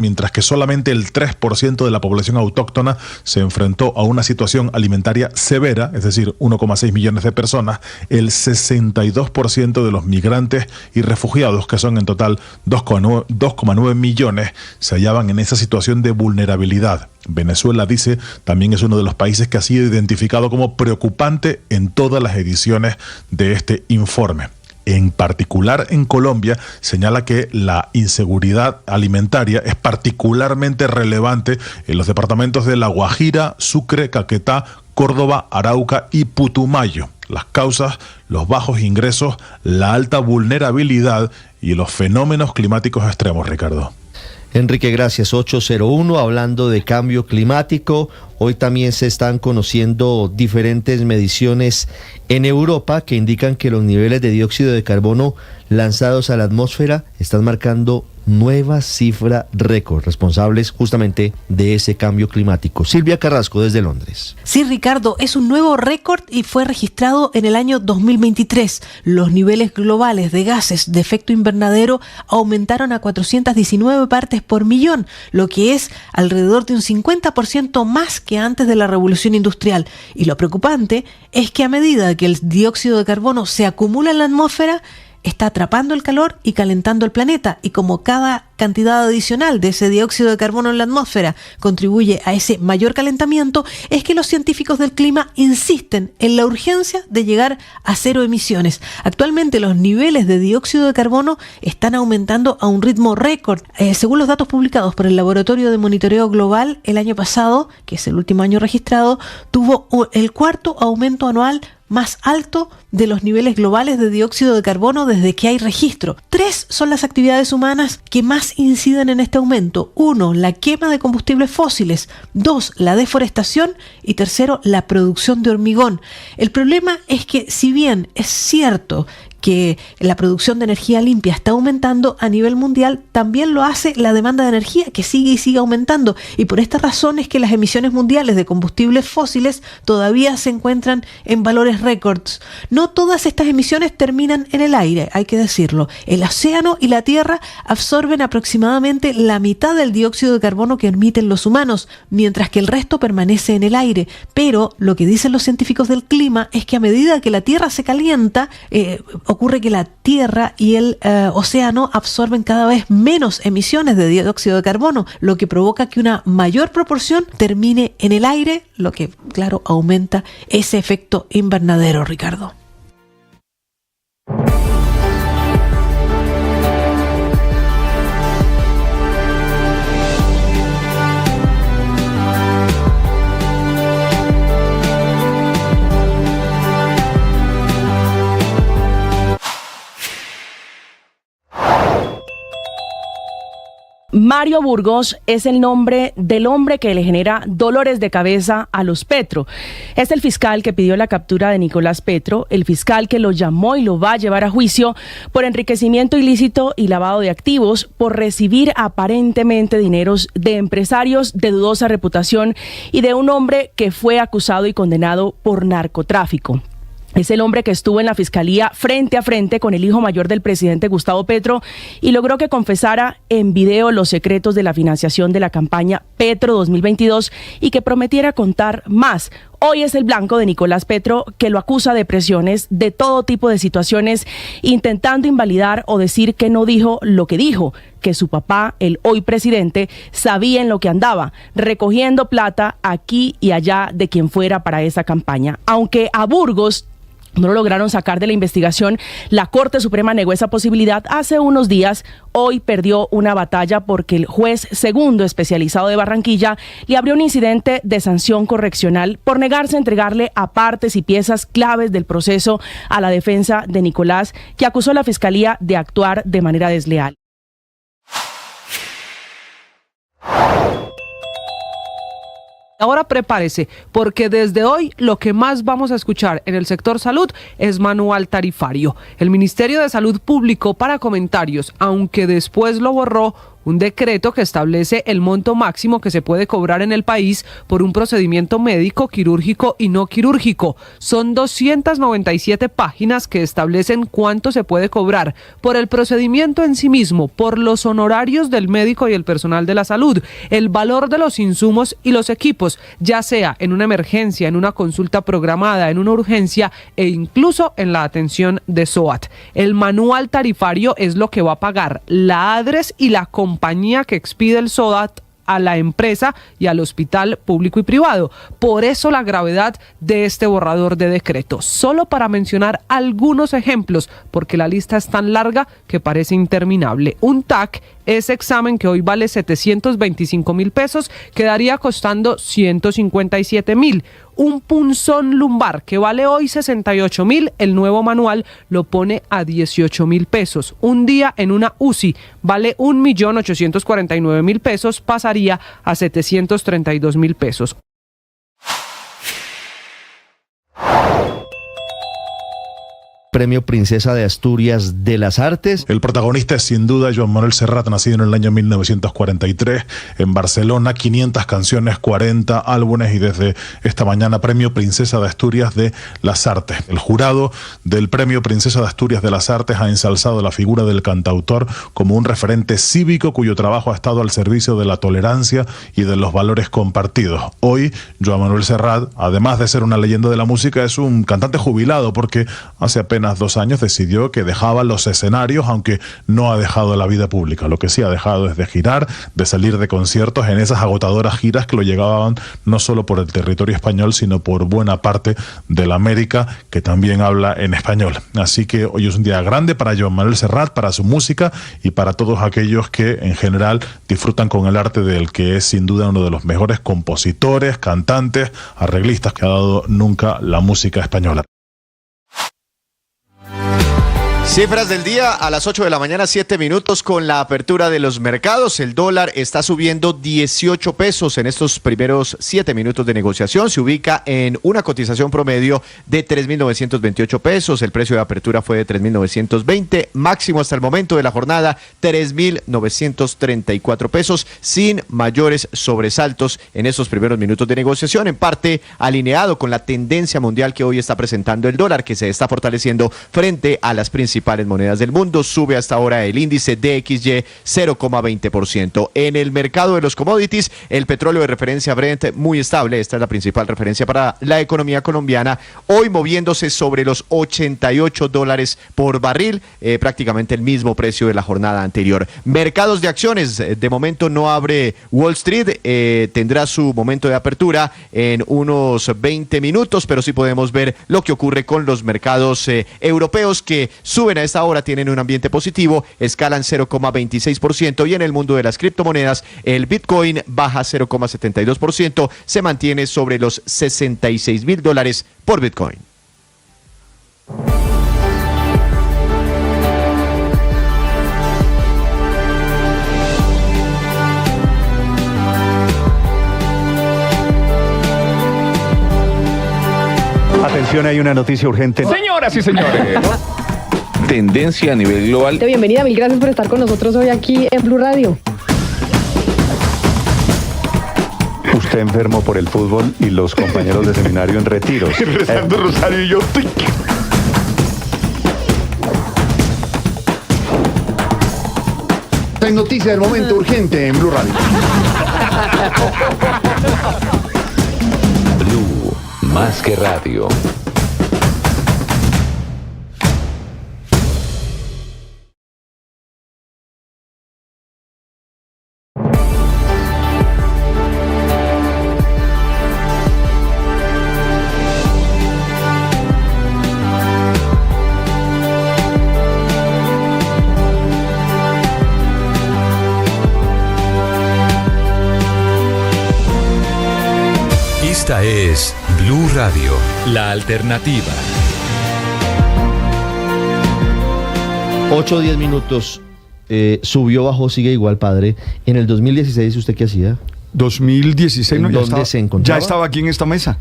mientras que solamente el 3% de la población autóctona se enfrentó a una situación alimentaria severa, es decir, 1,6 millones de personas, el 62% de los migrantes y refugiados, que son en total 2,9 millones, se hallaban en esa situación de vulnerabilidad. Venezuela, dice, también es uno de los países que ha sido identificado como preocupante en todas las ediciones de este informe. En particular en Colombia, señala que la inseguridad alimentaria es particularmente relevante en los departamentos de La Guajira, Sucre, Caquetá, Córdoba, Arauca y Putumayo. Las causas, los bajos ingresos, la alta vulnerabilidad y los fenómenos climáticos extremos, Ricardo. Enrique, gracias. 801, hablando de cambio climático. Hoy también se están conociendo diferentes mediciones en Europa que indican que los niveles de dióxido de carbono lanzados a la atmósfera están marcando nueva cifra récord, responsables justamente de ese cambio climático. Silvia Carrasco, desde Londres. Sí, Ricardo, es un nuevo récord y fue registrado en el año 2023. Los niveles globales de gases de efecto invernadero aumentaron a 419 partes por millón, lo que es alrededor de un 50% más que antes de la revolución industrial. Y lo preocupante es que a medida que el dióxido de carbono se acumula en la atmósfera, está atrapando el calor y calentando el planeta, y como cada cantidad adicional de ese dióxido de carbono en la atmósfera contribuye a ese mayor calentamiento, es que los científicos del clima insisten en la urgencia de llegar a cero emisiones. Actualmente los niveles de dióxido de carbono están aumentando a un ritmo récord. Según los datos publicados por el Laboratorio de Monitoreo Global, el año pasado, que es el último año registrado, tuvo el cuarto aumento anual más alto de los niveles globales de dióxido de carbono desde que hay registro. 3 son las actividades humanas que más inciden en este aumento. 1, la quema de combustibles fósiles. 2, la deforestación. Y 3, la producción de hormigón. El problema es que, si bien es cierto que la producción de energía limpia está aumentando a nivel mundial, también lo hace la demanda de energía, que sigue y sigue aumentando, y por esta razón es que las emisiones mundiales de combustibles fósiles todavía se encuentran en valores récords. No todas estas emisiones terminan en el aire, hay que decirlo. El océano y la tierra absorben aproximadamente la mitad del dióxido de carbono que emiten los humanos, mientras que el resto permanece en el aire. Pero lo que dicen los científicos del clima es que a medida que la tierra se calienta, ocurre que la tierra y el océano absorben cada vez menos emisiones de dióxido de carbono, lo que provoca que una mayor proporción termine en el aire, lo que, claro, aumenta ese efecto invernadero, Ricardo. Mario Burgos es el nombre del hombre que le genera dolores de cabeza a los Petro. Es el fiscal que pidió la captura de Nicolás Petro, el fiscal que lo llamó y lo va a llevar a juicio por enriquecimiento ilícito y lavado de activos, por recibir aparentemente dineros de empresarios de dudosa reputación y de un hombre que fue acusado y condenado por narcotráfico. Es el hombre que estuvo en la fiscalía frente a frente con el hijo mayor del presidente Gustavo Petro y logró que confesara en video los secretos de la financiación de la campaña Petro 2022 y que prometiera contar más. Hoy es el blanco de Nicolás Petro, que lo acusa de presiones, de todo tipo de situaciones, intentando invalidar o decir que no dijo lo que dijo, que su papá, el hoy presidente, sabía en lo que andaba, recogiendo plata aquí y allá de quien fuera para esa campaña. Aunque a Burgos no lo lograron sacar de la investigación, la Corte Suprema negó esa posibilidad hace unos días. Hoy perdió una batalla porque el juez segundo especializado de Barranquilla le abrió un incidente de sanción correccional por negarse a entregarle a partes y piezas claves del proceso a la defensa de Nicolás, que acusó a la Fiscalía de actuar de manera desleal. Ahora prepárese, porque desde hoy lo que más vamos a escuchar en el sector salud es manual tarifario. El Ministerio de Salud publicó para comentarios, aunque después lo borró, un decreto que establece el monto máximo que se puede cobrar en el país por un procedimiento médico, quirúrgico y no quirúrgico. Son 297 páginas que establecen cuánto se puede cobrar por el procedimiento en sí mismo, por los honorarios del médico y el personal de la salud, el valor de los insumos y los equipos, ya sea en una emergencia, en una consulta programada, en una urgencia e incluso en la atención de SOAT. El manual tarifario es lo que va a pagar la ADRES y la compañía que expide el SOAT a la empresa y al hospital público y privado. Por eso la gravedad de este borrador de decreto. Solo para mencionar algunos ejemplos, porque la lista es tan larga que parece interminable. Un TAC, ese examen que hoy vale 725.000 pesos, quedaría costando 157.000. Un punzón lumbar que vale hoy 68.000, el nuevo manual lo pone a 18.000 pesos. Un día en una UCI vale 1.849.000 pesos, pasaría a 732.000 pesos. Premio Princesa de Asturias de las Artes. El protagonista es sin duda Joan Manuel Serrat, nacido en el año 1943 en Barcelona, 500 canciones, 40 álbumes y desde esta mañana Premio Princesa de Asturias de las Artes. El jurado del Premio Princesa de Asturias de las Artes ha ensalzado la figura del cantautor como un referente cívico cuyo trabajo ha estado al servicio de la tolerancia y de los valores compartidos. Hoy, Joan Manuel Serrat, además de ser una leyenda de la música, es un cantante jubilado porque hace apenas 2 años decidió que dejaba los escenarios, aunque no ha dejado la vida pública. Lo que sí ha dejado es de girar, de salir de conciertos en esas agotadoras giras que lo llevaban no solo por el territorio español, sino por buena parte de la América, que también habla en español. Así que hoy es un día grande para Joan Manuel Serrat, para su música y para todos aquellos que en general disfrutan con el arte del que es sin duda uno de los mejores compositores, cantantes, arreglistas que ha dado nunca la música española. Cifras del día a las 8 de la mañana, 7 minutos con la apertura de los mercados. El dólar está subiendo 18 pesos en estos primeros 7 minutos de negociación. Se ubica en una cotización promedio de 3.928 pesos. El precio de apertura fue de 3.920. Máximo hasta el momento de la jornada, 3.934 pesos, sin mayores sobresaltos en estos primeros minutos de negociación. En parte alineado con la tendencia mundial que hoy está presentando el dólar, que se está fortaleciendo frente a las principales monedas del mundo. Sube hasta ahora el índice DXY 0,20%. En el mercado de los commodities, el petróleo de referencia Brent muy estable. Esta es la principal referencia para la economía colombiana. Hoy moviéndose sobre los $88 por barril, prácticamente el mismo precio de la jornada anterior. Mercados de acciones, de momento no abre Wall Street, tendrá su momento de apertura en unos 20 minutos, pero sí podemos ver lo que ocurre con los mercados europeos que suben a esta hora, tienen un ambiente positivo, escalan 0,26% y en el mundo de las criptomonedas el Bitcoin baja 0,72%, se mantiene sobre los $66.000 por Bitcoin. Atención, hay una noticia urgente. Señoras y señores. Tendencia a nivel global. Bienvenida, mil gracias por estar con nosotros hoy aquí en Blue Radio. Usted enfermo por el fútbol y los compañeros de seminario en retiros. Rezando rosario y yo. En noticia del momento urgente en Blue Radio. Blue, más que radio. Esta es Blue Radio, la alternativa. 8-10 minutos. Subió, bajó, sigue igual, padre. En el 2016, ¿usted qué hacía? 2016, no, ¿Dónde se encontraba? Ya estaba aquí en esta mesa.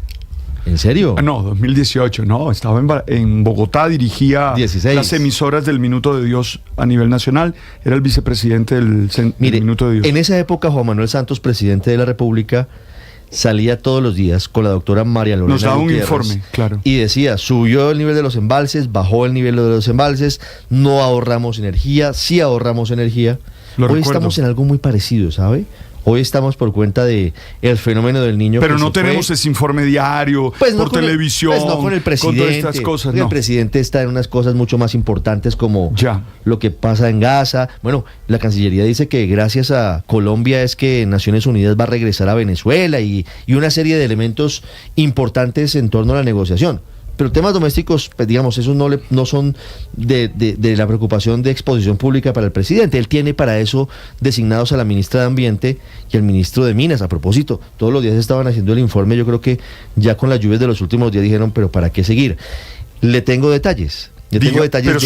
¿En serio? No, 2018, no. Estaba en Bogotá, dirigía 16. las emisoras del Minuto de Dios a nivel nacional. Era el vicepresidente del Minuto de Dios. En esa época, Juan Manuel Santos, presidente de la República, salía todos los días con la doctora María Lorena Nos daba un Gutiérrez informe, claro. y decía, subió el nivel de los embalses, bajó el nivel de los embalses, no ahorramos energía, sí ahorramos energía. Hoy estamos en algo muy parecido, ¿sabe? Hoy estamos por cuenta de el fenómeno del niño. Pero no tenemos ese informe diario, pues no por televisión, pues no con el presidente, con todas estas cosas. El presidente está en unas cosas mucho más importantes como ya. Lo que pasa en Gaza. Bueno, la Cancillería dice que gracias a Colombia es que Naciones Unidas va a regresar a Venezuela y una serie de elementos importantes en torno a la negociación. Pero temas domésticos, pues, digamos, esos no son de la preocupación de exposición pública para el presidente. Él tiene para eso designados a la ministra de Ambiente y al ministro de Minas. A propósito, todos los días estaban haciendo el informe. Yo creo que ya con las lluvias de los últimos días dijeron, pero ¿para qué seguir? Le tengo detalles. Tengo detalles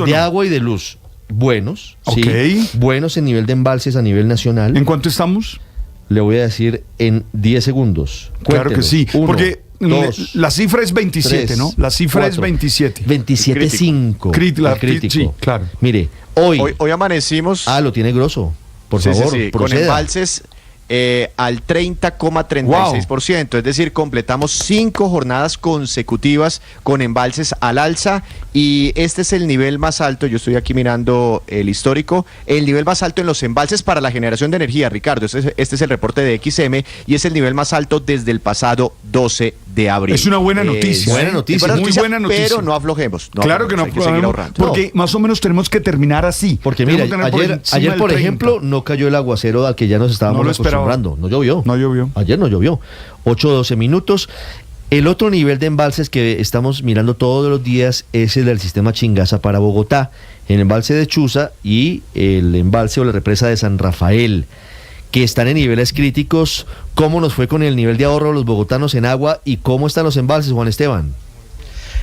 de agua y de luz. Buenos, okay. Sí. Buenos en nivel de embalses a nivel nacional. ¿En cuánto estamos? Le voy a decir en 10 segundos. Claro que sí, porque 2, la cifra es 27, 3, ¿no? La cifra 4, es 27. 27.5. Crítico. Sí, claro. Mire, hoy amanecimos. Lo tiene grosso. Por favor, sí, con embalses al 30,36%, wow. Es decir, completamos 5 jornadas consecutivas con embalses al alza y este es el nivel más alto, yo estoy aquí mirando el histórico, el nivel más alto en los embalses para la generación de energía, Ricardo, este es el reporte de XM y es el nivel más alto desde el pasado 12 de abril. Es una buena noticia. Buena noticia, muy buena noticia. Pero no aflojemos. Claro que no, hay que seguir ahorrando. Porque más o menos tenemos que terminar así. Porque mira, ayer por ejemplo, no cayó el aguacero al que ya nos estábamos acostumbrando. No llovió. Ayer no llovió. 8-12 minutos. El otro nivel de embalses que estamos mirando todos los días es el del sistema Chingaza para Bogotá, el embalse de Chuza y el embalse o la represa de San Rafael, que están en niveles críticos. ¿Cómo nos fue con el nivel de ahorro de los bogotanos en agua y cómo están los embalses, Juan Esteban?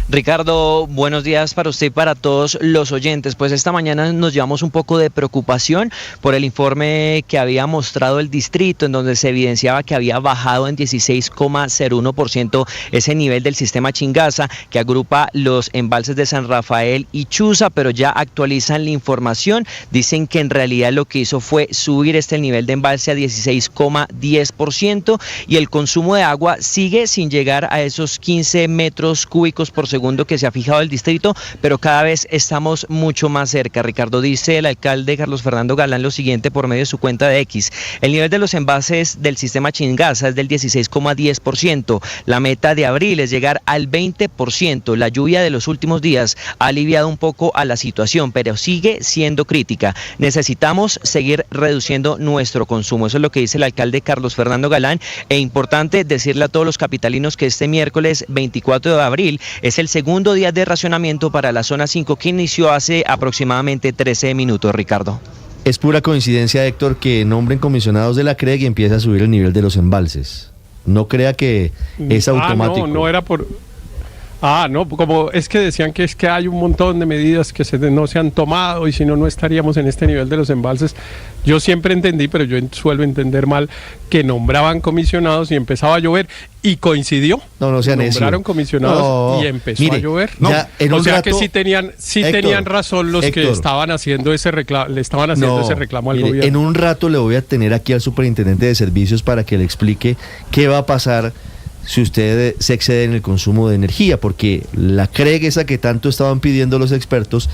Ricardo, buenos días para usted y para todos los oyentes. Pues esta mañana nos llevamos un poco de preocupación por el informe que había mostrado el distrito, en donde se evidenciaba que había bajado en 16,01% ese nivel del sistema Chingaza, que agrupa los embalses de San Rafael y Chuza, pero ya actualizan la información. Dicen que en realidad lo que hizo fue subir el nivel de embalse a 16,10% y el consumo de agua sigue sin llegar a esos 15 metros cúbicos por segundo que se ha fijado el distrito, pero cada vez estamos mucho más cerca. Ricardo, dice el alcalde Carlos Fernando Galán lo siguiente por medio de su cuenta de X: el nivel de los envases del sistema Chingaza es del 16,10%, la meta de abril es llegar al 20%, la lluvia de los últimos días ha aliviado un poco a la situación, pero sigue siendo crítica, necesitamos seguir reduciendo nuestro consumo. Eso es lo que dice el alcalde Carlos Fernando Galán, e importante decirle a todos los capitalinos que este miércoles 24 de abril es el segundo día de racionamiento para la zona 5 que inició hace aproximadamente 13 minutos, Ricardo. Es pura coincidencia, Héctor, que nombren comisionados de la CREG y empieza a subir el nivel de los embalses. No crea que es automático. No era por... no, como es que decían que hay un montón de medidas que no se han tomado y si no estaríamos en este nivel de los embalses. Yo siempre entendí, pero yo suelo entender mal, que nombraban comisionados y empezaba a llover y coincidió. No sean eso. Nombraron comisionados y empezó a llover. O sea que sí tenían razón los que estaban haciendo ese reclamo, ese reclamo al gobierno. En un rato le voy a tener aquí al superintendente de servicios para que le explique qué va a pasar si usted se excede en el consumo de energía, porque la CREG, esa que tanto estaban pidiendo los expertos,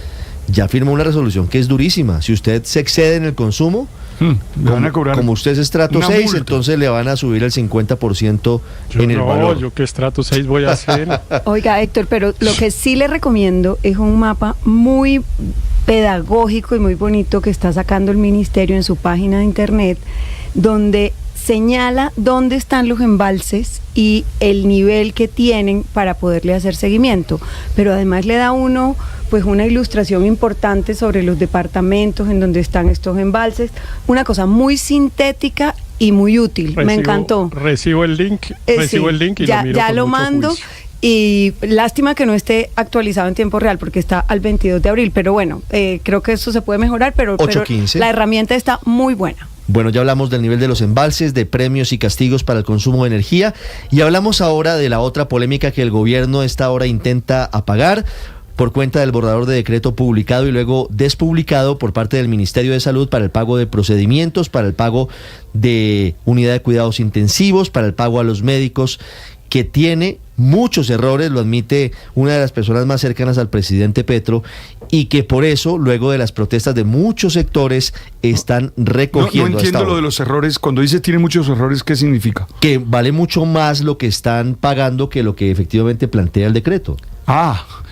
ya firmó una resolución que es durísima. Si usted se excede en el consumo, le van a cobrar, como usted es estrato 6, multa. Entonces le van a subir el 50% en el valor. Yo qué estrato 6 voy a hacer. Oiga, Héctor, pero lo que sí le recomiendo es un mapa muy pedagógico y muy bonito que está sacando el ministerio en su página de internet, donde señala dónde están los embalses y el nivel que tienen para poderle hacer seguimiento, pero además le da uno pues una ilustración importante sobre los departamentos en donde están estos embalses, una cosa muy sintética y muy útil. Me encantó. Recibo el link y ya, lo miro. Ya lo mando. Juicio. Y lástima que no esté actualizado en tiempo real porque está al 22 de abril, pero bueno, creo que eso se puede mejorar, pero la herramienta está muy buena. Bueno, ya hablamos del nivel de los embalses, de premios y castigos para el consumo de energía, y hablamos ahora de la otra polémica que el gobierno esta hora intenta apagar por cuenta del borrador de decreto publicado y luego despublicado por parte del Ministerio de Salud para el pago de procedimientos, para el pago de unidad de cuidados intensivos, para el pago a los médicos, que tiene muchos errores, lo admite una de las personas más cercanas al presidente Petro, y que por eso, luego de las protestas de muchos sectores, están recogiendo. No entiendo lo de los errores. Cuando dice tiene muchos errores, ¿qué significa? Que vale mucho más lo que están pagando que lo que efectivamente plantea el decreto.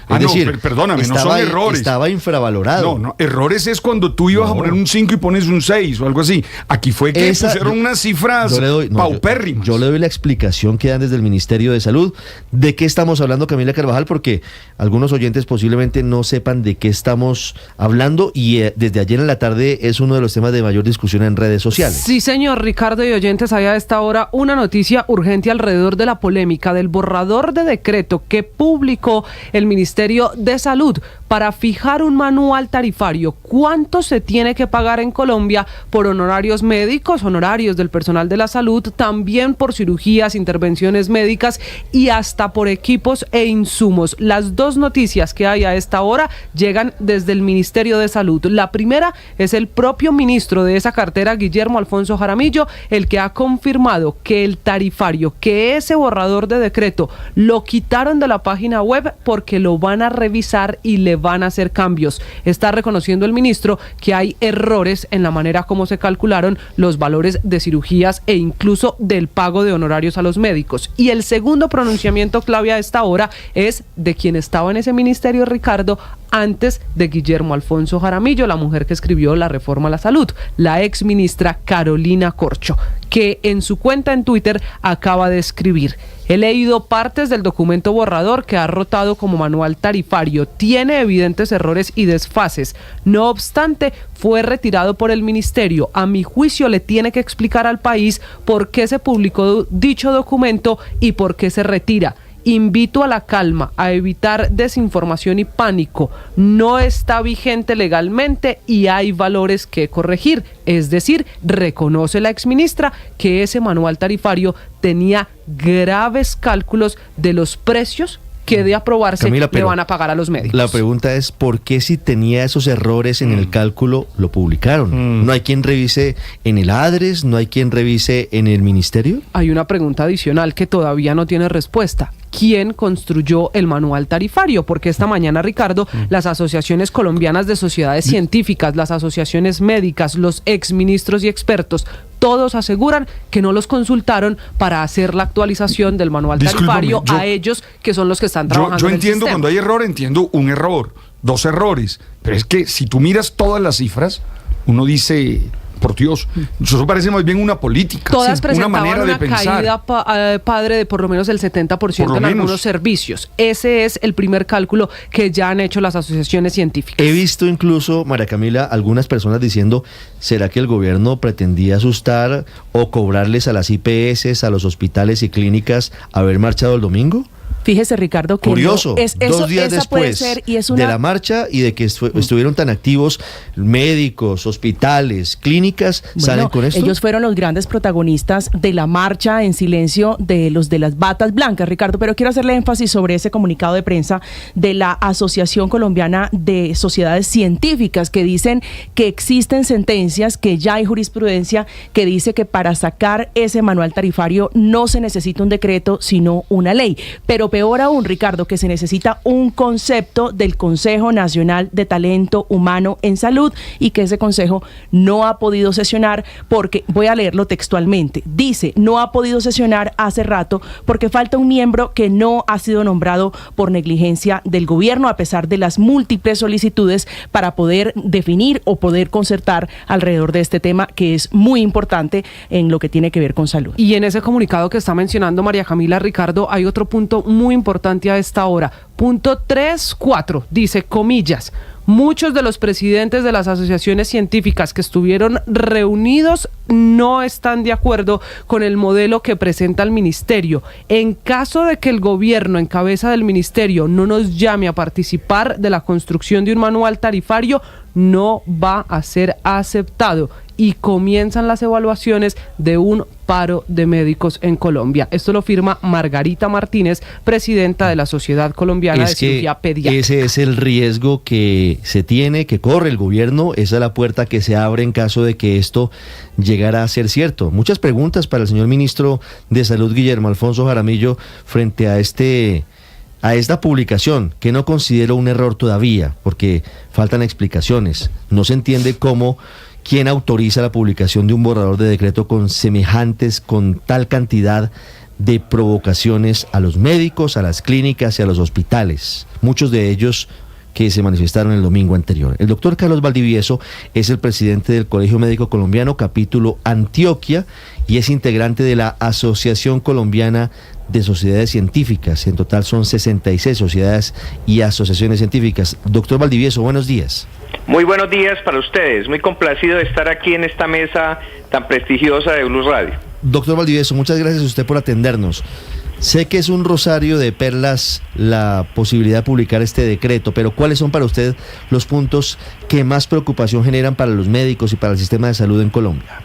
Es decir, perdóname, no son errores. Estaba infravalorado. No, errores es cuando tú ibas a poner un 5 y pones un 6 o algo así. Aquí fue que pusieron unas cifras paupérrimas. Yo le doy la explicación que dan desde el Ministerio de Salud. ¿De qué estamos hablando, Camila Carvajal? Porque algunos oyentes posiblemente no sepan de qué estamos hablando, y desde ayer en la tarde es uno de los temas de mayor discusión en redes sociales. Sí, señor Ricardo y oyentes, hay a esta hora una noticia urgente alrededor de la polémica del borrador de decreto que publicó el Ministerio de Salud para fijar un manual tarifario. ¿Cuánto se tiene que pagar en Colombia por honorarios médicos, honorarios del personal de la salud, también por cirugías, intervenciones médicas y hasta por equipos e insumos? Las dos noticias que hay a esta hora llegan desde el Ministerio de Salud. La primera es el propio ministro de esa cartera, Guillermo Alfonso Jaramillo, el que ha confirmado que el tarifario, que ese borrador de decreto lo quitaron de la página web porque lo van a revisar y le van a hacer cambios. Está reconociendo el ministro que hay errores en la manera como se calcularon los valores de cirugías e incluso del pago de honorarios a los médicos. Y el segundo pronunciamiento clave a esta hora es de quien estaba en ese ministerio, Ricardo, antes de Guillermo Alfonso Jaramillo, la mujer que escribió la reforma a la salud, la ex ministra Carolina Corcho, que en su cuenta en Twitter acaba de escribir: he leído partes del documento borrador que ha rotado como manual tarifario. Tiene evidentes errores y desfases. No obstante, fue retirado por el ministerio. A mi juicio, le tiene que explicar al país por qué se publicó dicho documento y por qué se retira. Invito a la calma, a evitar desinformación y pánico. No está vigente legalmente y hay valores que corregir. Es decir, reconoce la exministra que ese manual tarifario tenía graves cálculos de los precios que de aprobarse, Camila, le van a pagar a los médicos. La pregunta es, ¿por qué si tenía esos errores en el cálculo lo publicaron? ¿No hay quien revise en el ADRES? ¿No hay quien revise en el ministerio? Hay una pregunta adicional que todavía no tiene respuesta. ¿Quién construyó el manual tarifario? Porque esta mañana, Ricardo, las asociaciones colombianas de sociedades científicas, las asociaciones médicas, los exministros y expertos, todos aseguran que no los consultaron para hacer la actualización del manual tarifario a ellos, que son los que están trabajando. Yo entiendo cuando hay error, entiendo un error, 2 errores, pero es que si tú miras todas las cifras, uno dice, por Dios, eso parece más bien una política, todas una manera de pensar. Caída padre de por lo menos el 70% en algunos servicios. Ese es el primer cálculo que ya han hecho las asociaciones científicas. He visto incluso, María Camila, algunas personas diciendo, ¿será que el gobierno pretendía asustar o cobrarles a las IPS, a los hospitales y clínicas haber marchado el domingo? Fíjese, Ricardo, que curioso, no, 2 días después de la marcha y de que estuvieron tan activos médicos, hospitales, clínicas, ¿salen con esto? Ellos fueron los grandes protagonistas de la marcha en silencio de los de las batas blancas, Ricardo, pero quiero hacerle énfasis sobre ese comunicado de prensa de la Asociación Colombiana de Sociedades Científicas, que dicen que existen sentencias, que ya hay jurisprudencia que dice que para sacar ese manual tarifario no se necesita un decreto, sino una ley. Pero peor aún, Ricardo, que se necesita un concepto del Consejo Nacional de Talento Humano en Salud y que ese consejo no ha podido sesionar porque, voy a leerlo textualmente, dice, no ha podido sesionar hace rato porque falta un miembro que no ha sido nombrado por negligencia del gobierno a pesar de las múltiples solicitudes para poder definir o poder concertar alrededor de este tema que es muy importante en lo que tiene que ver con salud. Y en ese comunicado que está mencionando María Camila, Ricardo, hay otro punto muy importante a esta hora. Punto 3.4, dice, comillas, muchos de los presidentes de las asociaciones científicas que estuvieron reunidos no están de acuerdo con el modelo que presenta el ministerio. En caso de que el gobierno en cabeza del ministerio no nos llame a participar de la construcción de un manual tarifario, no va a ser aceptado. y comienzan las evaluaciones de un paro de médicos en Colombia. Esto lo firma Margarita Martínez, presidenta de la Sociedad Colombiana de Cirugía Pediátrica. Ese es el riesgo que se tiene, que corre el gobierno. Esa es la puerta que se abre en caso de que esto llegara a ser cierto. Muchas preguntas para el señor ministro de Salud, Guillermo Alfonso Jaramillo, frente a esta publicación, que no considero un error todavía, porque faltan explicaciones. No se entiende quién autoriza la publicación de un borrador de decreto con tal cantidad de provocaciones a los médicos, a las clínicas y a los hospitales, muchos de ellos que se manifestaron el domingo anterior. El doctor Carlos Valdivieso es el presidente del Colegio Médico Colombiano, capítulo Antioquia, y es integrante de la Asociación Colombiana de Sociedades Científicas. En total son 66 sociedades y asociaciones científicas. Doctor Valdivieso, buenos días. Muy buenos días para ustedes. Muy complacido de estar aquí en esta mesa tan prestigiosa de Blue Radio. Doctor Valdivieso, muchas gracias a usted por atendernos. Sé que es un rosario de perlas la posibilidad de publicar este decreto, pero ¿cuáles son para usted los puntos que más preocupación generan para los médicos y para el sistema de salud en Colombia?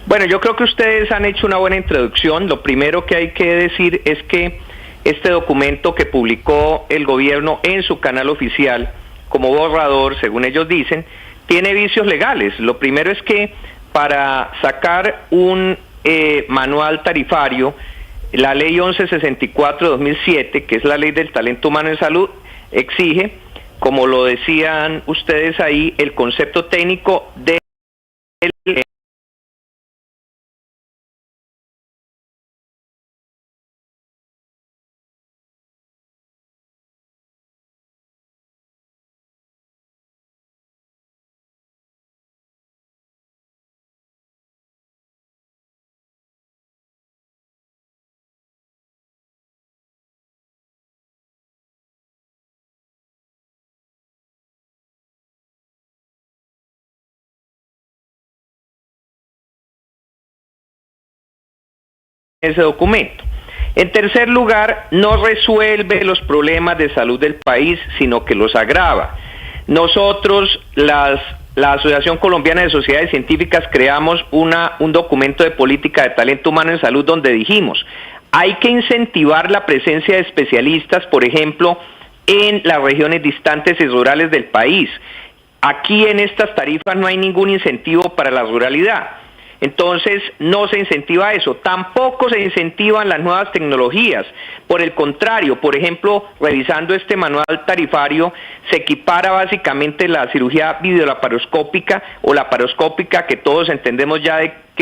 Bueno, yo creo que ustedes han hecho una buena introducción. Lo primero que hay que decir es que este documento que publicó el gobierno en su canal oficial como borrador, según ellos dicen, tiene vicios legales. Lo primero es que para sacar un manual tarifario, la ley 1164-2007, que es la ley del talento humano en salud, exige, como lo decían ustedes ahí, el concepto técnico de ese documento. En tercer lugar, no resuelve los problemas de salud del país, sino que los agrava. Nosotros, la Asociación Colombiana de Sociedades Científicas, creamos un documento de política de talento humano en salud donde dijimos, hay que incentivar la presencia de especialistas, por ejemplo, en las regiones distantes y rurales del país. Aquí en estas tarifas no hay ningún incentivo para la ruralidad. Entonces no se incentiva eso, tampoco se incentivan las nuevas tecnologías. Por el contrario, por ejemplo, revisando este manual tarifario, se equipara básicamente la cirugía videolaparoscópica o laparoscópica, que todos entendemos ya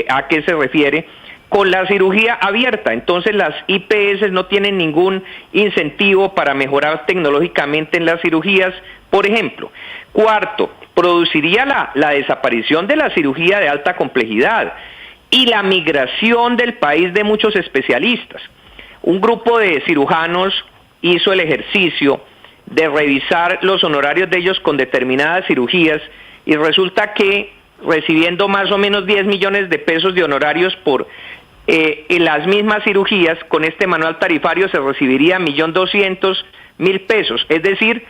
a qué se refiere, con la cirugía abierta. Entonces las IPS no tienen ningún incentivo para mejorar tecnológicamente en las cirugías, por ejemplo. Cuarto, produciría la desaparición de la cirugía de alta complejidad y la migración del país de muchos especialistas. Un grupo de cirujanos hizo el ejercicio de revisar los honorarios de ellos con determinadas cirugías y resulta que recibiendo más o menos 10 millones de pesos de honorarios por en las mismas cirugías, con este manual tarifario se recibiría 1.200.000 pesos, es decir,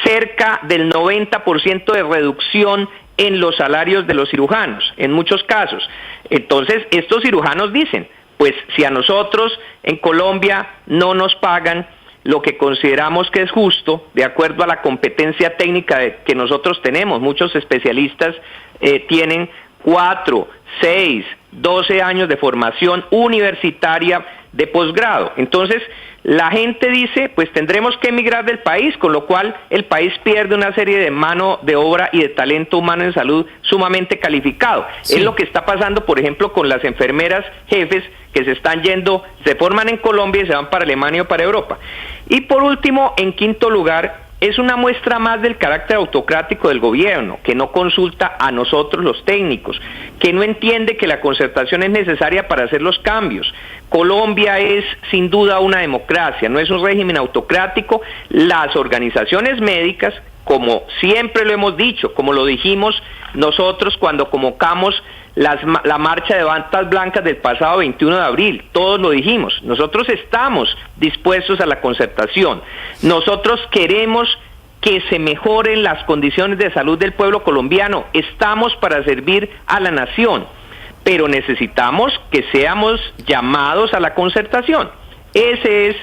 cerca del 90% de reducción en los salarios de los cirujanos, en muchos casos. Entonces, estos cirujanos dicen, pues si a nosotros en Colombia no nos pagan lo que consideramos que es justo, de acuerdo a la competencia técnica que nosotros tenemos, muchos especialistas tienen 4, 6, 12 años de formación universitaria de posgrado. Entonces, la gente dice, pues tendremos que emigrar del país, con lo cual el país pierde una serie de mano de obra y de talento humano en salud sumamente calificado. Sí. Es lo que está pasando, por ejemplo, con las enfermeras jefes que se están yendo, se forman en Colombia y se van para Alemania o para Europa. Y por último, en quinto lugar, es una muestra más del carácter autocrático del gobierno, que no consulta a nosotros los técnicos, que no entiende que la concertación es necesaria para hacer los cambios. Colombia es sin duda una democracia, no es un régimen autocrático. Las organizaciones médicas, como siempre lo hemos dicho, como lo dijimos nosotros cuando convocamos la marcha de batas blancas del pasado 21 de abril, todos lo dijimos, nosotros estamos dispuestos a la concertación, nosotros queremos que se mejoren las condiciones de salud del pueblo colombiano. Estamos para servir a la nación, pero necesitamos que seamos llamados a la concertación. Ese es,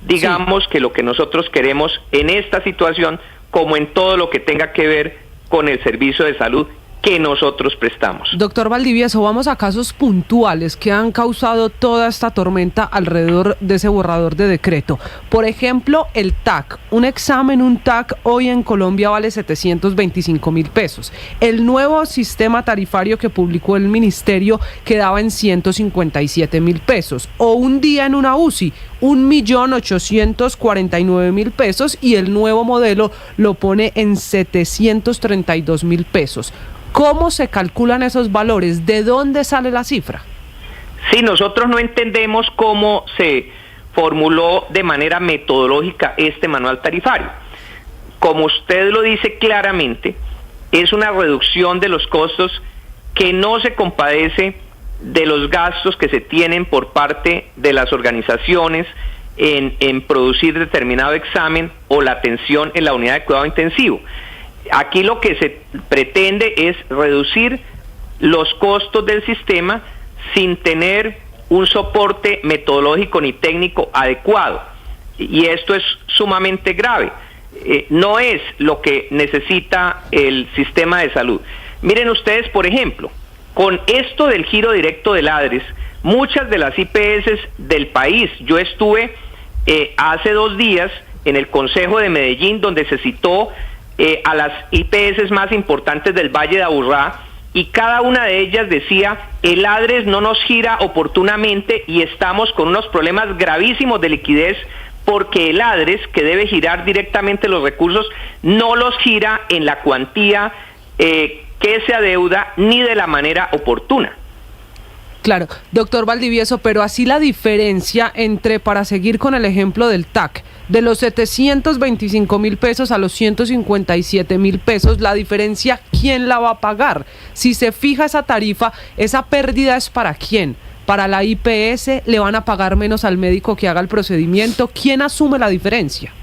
digamos, que lo que nosotros queremos en esta situación, como en todo lo que tenga que ver con el servicio de salud que nosotros prestamos. Doctor Valdivieso, vamos a casos puntuales que han causado toda esta tormenta alrededor de ese borrador de decreto. Por ejemplo, el TAC. Un TAC hoy en Colombia vale 725.000 pesos. El nuevo sistema tarifario que publicó el ministerio quedaba en 157.000 pesos. O un día en una UCI, 1.849.000 pesos, y el nuevo modelo lo pone en 732.000 pesos. ¿Cómo se calculan esos valores? ¿De dónde sale la cifra? Sí, nosotros no entendemos cómo se formuló de manera metodológica este manual tarifario. Como usted lo dice claramente, es una reducción de los costos que no se compadece de los gastos que se tienen por parte de las organizaciones en producir determinado examen o la atención en la unidad de cuidado intensivo. Aquí lo que se pretende es reducir los costos del sistema sin tener un soporte metodológico ni técnico adecuado. Y esto es sumamente grave. No es lo que necesita el sistema de salud. Miren ustedes, por ejemplo, con esto del giro directo del ADRES, muchas de las IPS del país, yo estuve hace 2 días en el Consejo de Medellín, donde se citó a las IPS más importantes del Valle de Aburrá, y cada una de ellas decía: el ADRES no nos gira oportunamente y estamos con unos problemas gravísimos de liquidez, porque el ADRES, que debe girar directamente los recursos, no los gira en la cuantía que se adeuda ni de la manera oportuna. Claro, doctor Valdivieso, pero así la diferencia entre, para seguir con el ejemplo del TAC, de los 725.000 pesos a los 157.000 pesos, la diferencia, ¿quién la va a pagar? Si se fija esa tarifa, ¿esa pérdida es para quién? ¿Para la IPS? ¿Le van a pagar menos al médico que haga el procedimiento? ¿Quién asume la diferencia?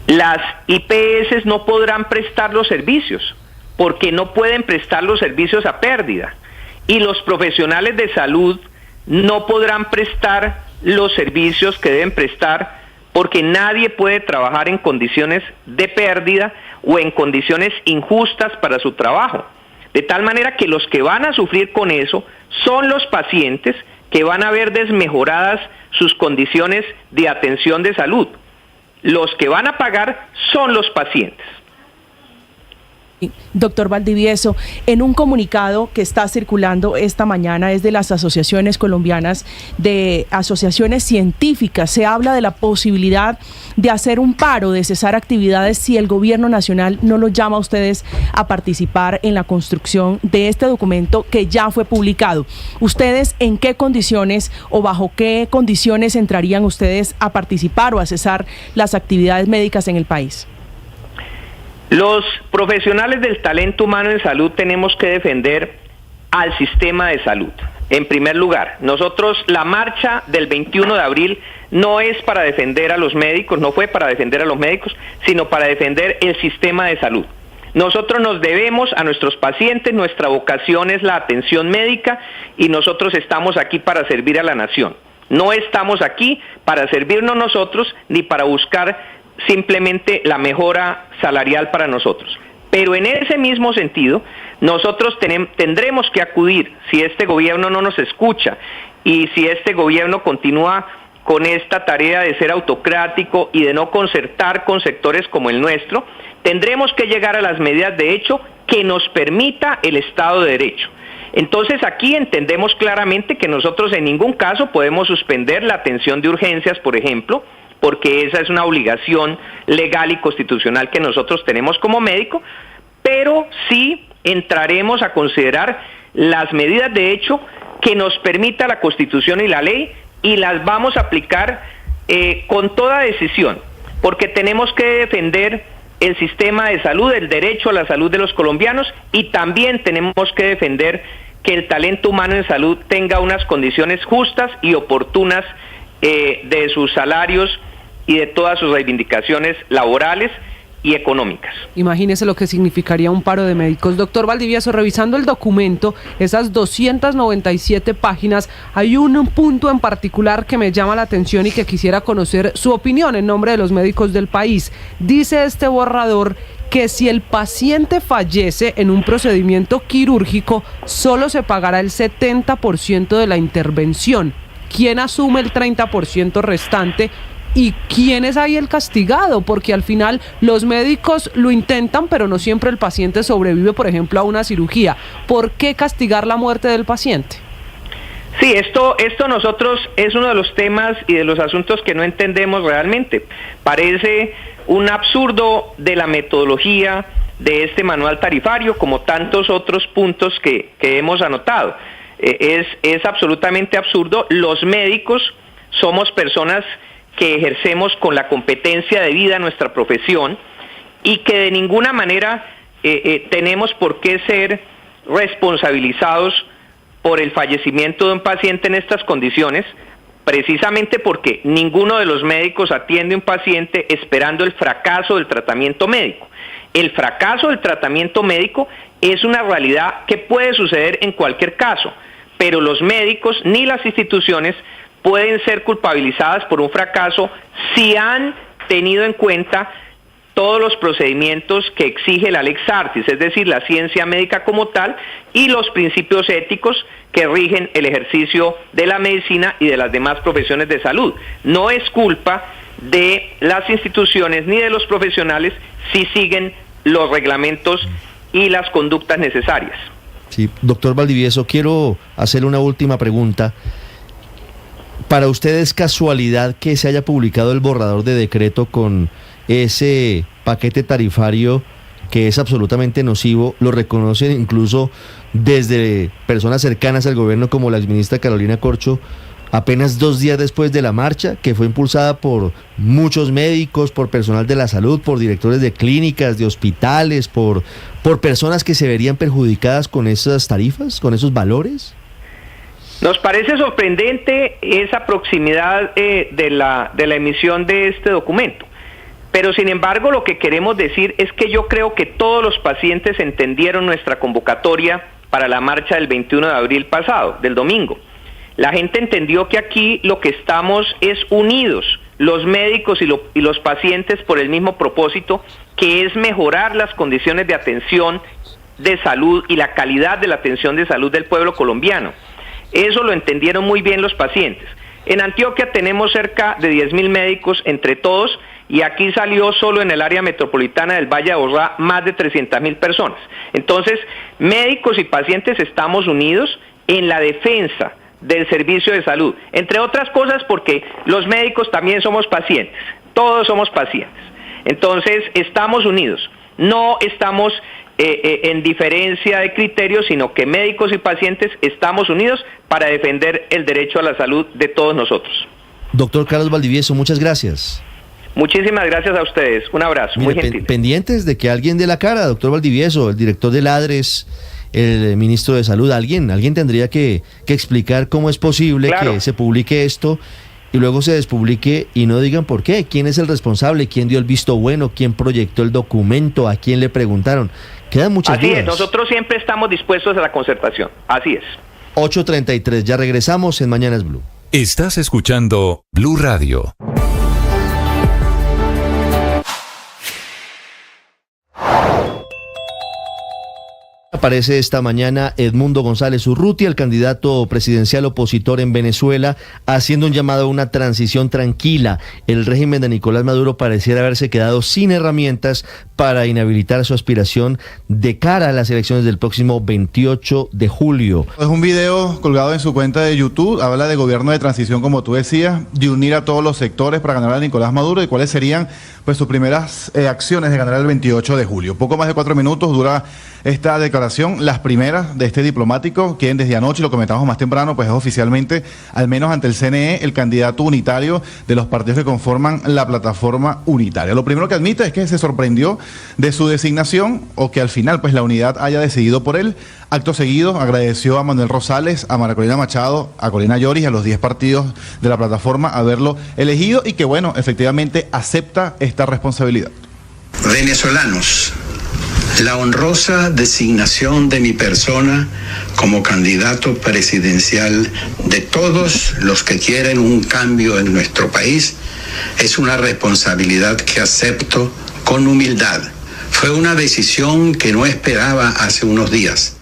Las IPS no podrán prestar los servicios, porque no pueden prestar los servicios a pérdida. Y los profesionales de salud no podrán prestar los servicios que deben prestar, porque nadie puede trabajar en condiciones de pérdida o en condiciones injustas para su trabajo. De tal manera que los que van a sufrir con eso son los pacientes, que van a ver desmejoradas sus condiciones de atención de salud. Los que van a pagar son los pacientes. Doctor Valdivieso, en un comunicado que está circulando esta mañana es de las asociaciones colombianas de asociaciones científicas, se habla de la posibilidad de hacer un paro, de cesar actividades si el gobierno nacional no los llama a ustedes a participar en la construcción de este documento que ya fue publicado. ¿Ustedes en qué condiciones o bajo qué condiciones entrarían ustedes a participar o a cesar las actividades médicas en el país? Los profesionales del talento humano en salud tenemos que defender al sistema de salud. En primer lugar, nosotros, la marcha del 21 de abril no es para defender a los médicos, no fue para defender a los médicos, sino para defender el sistema de salud. Nosotros nos debemos a nuestros pacientes, nuestra vocación es la atención médica y nosotros estamos aquí para servir a la nación. No estamos aquí para servirnos nosotros ni para buscar simplemente la mejora salarial para nosotros. Pero en ese mismo sentido, nosotros tendremos que acudir, si este gobierno no nos escucha y si este gobierno continúa con esta tarea de ser autocrático y de no concertar con sectores como el nuestro, tendremos que llegar a las medidas de hecho que nos permita el Estado de Derecho. Entonces aquí entendemos claramente que nosotros en ningún caso podemos suspender la atención de urgencias, por ejemplo, porque esa es una obligación legal y constitucional que nosotros tenemos como médico, pero sí entraremos a considerar las medidas de hecho que nos permita la Constitución y la ley, y las vamos a aplicar con toda decisión, porque tenemos que defender el sistema de salud, el derecho a la salud de los colombianos, y también tenemos que defender que el talento humano en salud tenga unas condiciones justas y oportunas de sus salarios y de todas sus reivindicaciones laborales, y económicas. Imagínese lo que significaría un paro de médicos. Doctor Valdivieso, revisando el documento, esas 297 páginas, hay un punto en particular que me llama la atención y que quisiera conocer su opinión en nombre de los médicos del país. Dice este borrador que si el paciente fallece en un procedimiento quirúrgico, solo se pagará el 70% de la intervención. ¿Quién asume el 30% restante? ¿Y quién es ahí el castigado? Porque al final los médicos lo intentan, pero no siempre el paciente sobrevive, por ejemplo, a una cirugía. ¿Por qué castigar la muerte del paciente? Sí, esto nosotros es uno de los temas y de los asuntos que no entendemos realmente. Parece un absurdo de la metodología de este manual tarifario, como tantos otros puntos que hemos anotado. Es absolutamente absurdo. Los médicos somos personas que ejercemos con la competencia debida a nuestra profesión y que de ninguna manera tenemos por qué ser responsabilizados por el fallecimiento de un paciente en estas condiciones, precisamente porque ninguno de los médicos atiende a un paciente esperando el fracaso del tratamiento médico. El fracaso del tratamiento médico es una realidad que puede suceder en cualquier caso, pero los médicos ni las instituciones pueden ser culpabilizadas por un fracaso si han tenido en cuenta todos los procedimientos que exige la Lex Artis, es decir, la ciencia médica como tal, y los principios éticos que rigen el ejercicio de la medicina y de las demás profesiones de salud. No es culpa de las instituciones ni de los profesionales si siguen los reglamentos y las conductas necesarias. Sí, doctor Valdivieso, quiero hacerle una última pregunta. ¿Para usted es casualidad que se haya publicado el borrador de decreto con ese paquete tarifario que es absolutamente nocivo? Lo reconocen incluso desde personas cercanas al gobierno como la exministra Carolina Corcho, apenas 2 días después de la marcha, que fue impulsada por muchos médicos, por personal de la salud, por directores de clínicas, de hospitales, por personas que se verían perjudicadas con esas tarifas, con esos valores. Nos parece sorprendente esa proximidad de la emisión de este documento, pero sin embargo lo que queremos decir es que yo creo que todos los pacientes entendieron nuestra convocatoria para la marcha del 21 de abril pasado, del domingo. La gente entendió que aquí lo que estamos es unidos, los médicos y los pacientes, por el mismo propósito, que es mejorar las condiciones de atención de salud y la calidad de la atención de salud del pueblo colombiano. Eso lo entendieron muy bien los pacientes. En Antioquia tenemos cerca de 10.000 médicos entre todos, y aquí salió solo en el área metropolitana del Valle de Aburrá más de 300.000 personas. Entonces, médicos y pacientes estamos unidos en la defensa del servicio de salud, entre otras cosas porque los médicos también somos pacientes, todos somos pacientes. Entonces, estamos unidos, no estamos en diferencia de criterios, sino que médicos y pacientes estamos unidos para defender el derecho a la salud de todos nosotros. Doctor Carlos Valdivieso, muchas gracias. Muchísimas gracias a ustedes, un abrazo. Mire, muy gentil. Pendientes de que alguien dé la cara, doctor Valdivieso, el director del ADRES, el ministro de Salud, alguien tendría que explicar cómo es posible que se publique esto y luego se despublique y no digan por qué, quién es el responsable, quién dio el visto bueno, quién proyectó el documento, a quién le preguntaron. Quedan muchas dudas. Así es, nosotros siempre estamos dispuestos a la concertación, así es. 8:33, ya regresamos en Mañanas Blue. Estás escuchando Blue Radio. Aparece esta mañana Edmundo González Urrutia, el candidato presidencial opositor en Venezuela, haciendo un llamado a una transición tranquila. El régimen de Nicolás Maduro pareciera haberse quedado sin herramientas para inhabilitar su aspiración de cara a las elecciones del próximo 28 de julio. Es un video colgado en su cuenta de YouTube, habla de gobierno de transición, como tú decías, de unir a todos los sectores para ganar a Nicolás Maduro y cuáles serían pues sus primeras acciones de ganar el 28 de julio. Poco más de 4 minutos dura esta declaración, las primeras de este diplomático, quien desde anoche, lo comentamos más temprano, pues es oficialmente, al menos ante el CNE, el candidato unitario de los partidos que conforman la plataforma unitaria. Lo primero que admite es que se sorprendió de su designación, o que al final pues la unidad haya decidido por él. Acto seguido agradeció a Manuel Rosales, a María Corina Machado, a Corina Lloris y a los 10 partidos de la plataforma haberlo elegido, y que bueno, efectivamente acepta esta responsabilidad. Venezolanos, la honrosa designación de mi persona como candidato presidencial de todos los que quieren un cambio en nuestro país es una responsabilidad que acepto con humildad. Fue una decisión que no esperaba hace unos días.